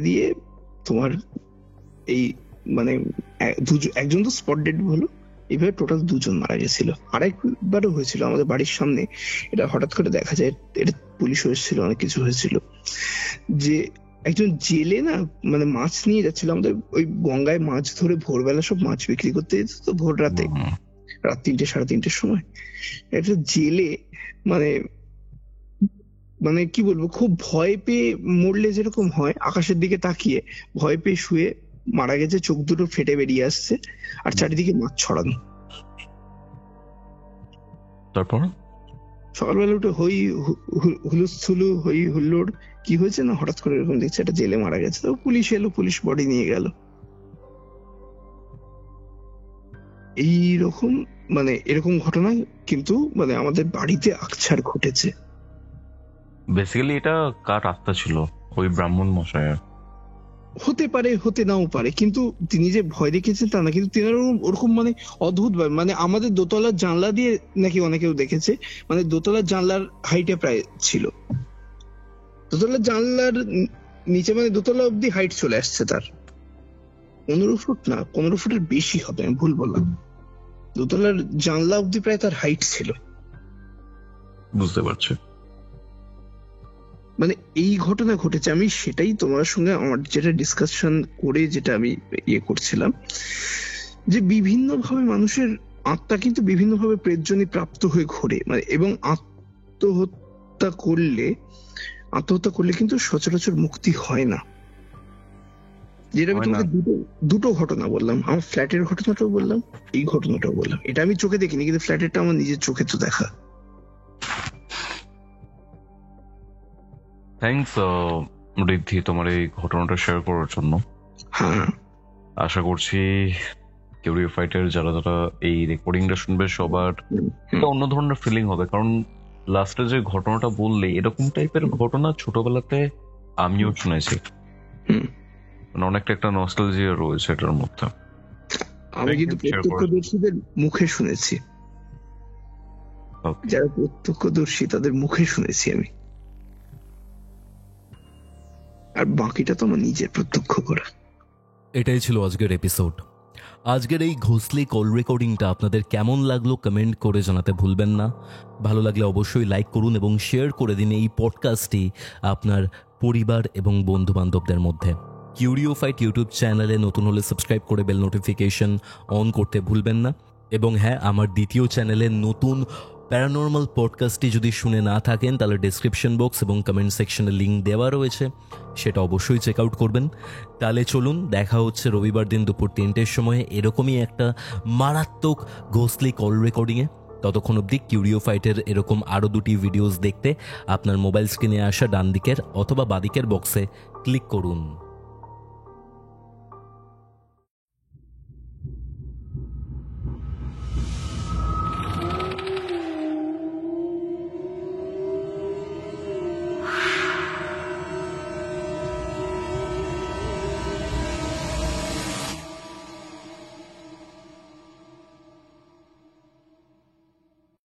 C: দিয়ে তোমার এই মানে একজন তো স্পট ডেড হলো, এইভাবে টোটাল 2 জন মারা গেছিল। আরেকবারও হয়েছিল আমাদের বাড়ির সামনে, এটা হঠাৎ করে দেখা যায়, এটা পুলিশ হয়েছিল, অনেক কিছু হয়েছিল, যে একজন জেলে না মানে মাছ নিয়ে যাচ্ছিল, আমাদের ওই গঙ্গায় মাছ ধরে ভোরবেলা সব মাছ বিক্রি করতে যেত, তো ভোর রাতে, রাত 3টে 3:30-র সময় একটা জেলে মানে কি বলবো, খুব ভয় পেয়ে মরলে যেরকম হয়, আকাশের দিকে তাকিয়ে ভয় পেয়ে শুয়ে মারা গেছে, চোখ দুটো ফেটে বেরিয়ে আসছে আর চারিদিকে মাছ ছড়ানো।
B: তারপর
C: সকালবেলা উঠে হুলুস্থুলু হই হুল্লোড়, কি হয়েছে না, হঠাৎ করে এরকম দেখছে একটা জেলে মারা গেছে, তো পুলিশ এলো, পুলিশ বডি নিয়ে গেল। এইরকম মানে এরকম ঘটনা কিন্তু মানে আমাদের বাড়িতে আকছার ঘটেছে।
B: বেসিক্যালি এটা কার আত্মা ছিল? ওই ব্রাহ্মণ মশাইয়ের?
C: হতে পারে, হতে নাও পারে, কিন্তু তিনি যে ভয় দেখিয়েছেন তা না, কিন্তু তিনি ওরকম মানে অদ্ভুত ভাবে, মানে আমাদের দোতলার জানলা দিয়ে নাকি অনেকেও দেখেছে, মানে দোতলার জানলার হাইটে প্রায় ছিল, দোতলার জানলার নিচে মানে দোতলা অব্দি হাইট চলে আসছে তার, 15 ফুট না 15 ফুটের বেশি হবে, আমি ভুল বললাম, দোতলার জানলা অব্দি প্রায় তার হাইট ছিল।
B: বুঝতে পারছি।
C: মানে এই ঘটনা ঘটেছে, আমি সেটাই তোমার সঙ্গে আমার যেটা ডিসকাশন করে যেটা আমি ইয়ে করছিলাম, যে বিভিন্ন ভাবে মানুষের আত্মা কিন্তু বিভিন্ন ভাবে প্রেতজনী প্রাপ্ত হয়ে ঘোরে, মানে এবং আত্মহত্যা করলে কিন্তু সচরাচর মুক্তি হয় না। যেটা আমি তোমাকে দুটো ঘটনা বললাম, আমার ফ্ল্যাটের ঘটনাটাও বললাম, এই ঘটনাটাও বললাম, এটা আমি চোখে দেখিনি, কিন্তু ফ্ল্যাটেরটা আমার নিজের চোখে তো দেখা।
B: থ্যাঙ্কস ঋদ্ধি তোমার এই ঘটনাটা শেয়ার করার জন্য।
C: হ্যাঁ,
B: আশা করছি কিউরিও ফাইটার যারা যারা এই রেকর্ডিংটা শুনবে সবার একটা অন্য ধরনের ফিলিং হবে, কারণ লাস্টে যে ঘটনাটা বললে এরকম টাইপের ঘটনা ছোটবেলাতে আমিও শুনেছি, মানে অনেকটা একটা নস্টালজিয়া রয়েছে এটার মধ্যে।
C: আমি কিন্তু প্রত্যক্ষদর্শীদের মুখে শুনেছি, যারা প্রত্যক্ষদর্শী তাদের মুখে শুনেছি আমি, আর বাকিটা তো আমার নিজের প্রত্যক্ষ করা।
A: এটাই ছিল আজকের এপিসোড। আজকের এই ঘোষলে কল রেকর্ডিংটা আপনাদের কেমন লাগলো কমেন্ট করে জানাতে ভুলবেন না। ভালো লাগলে অবশ্যই লাইক করুন এবং শেয়ার করে দিন এই পডকাস্টটি আপনার পরিবার এবং বন্ধুবান্ধবদের মধ্যে। কিউরিওফাইট ইউটিউব চ্যানেলে নতুন হলে সাবস্ক্রাইব করে বেল নোটিফিকেশন অন করতে ভুলবেন না। এবং হ্যাঁ, আমার দ্বিতীয় চ্যানেলে নতুন প্যারানর্মাল পডকাস্টটি যদি শুনে না থাকেন তাহলে ডেসক্রিপশন বক্স এবং কমেন্ট সেকশনে লিঙ্ক দেওয়া রয়েছে, সেটা অবশ্যই চেক আউট করবেন। তাহলে চলুন, দেখা হচ্ছে রবিবার দিন দুপুর 3টের সময়ে এরকমই একটা মারাত্মক ঘোষলি কল রেকর্ডিংয়ে। ততক্ষণ অবধি কিউরিওফাইটের এরকম আরও 2টি ভিডিওস দেখতে আপনার মোবাইল স্ক্রিনে আসা ডান দিকের অথবা বাদিকের বক্সে ক্লিক করুন।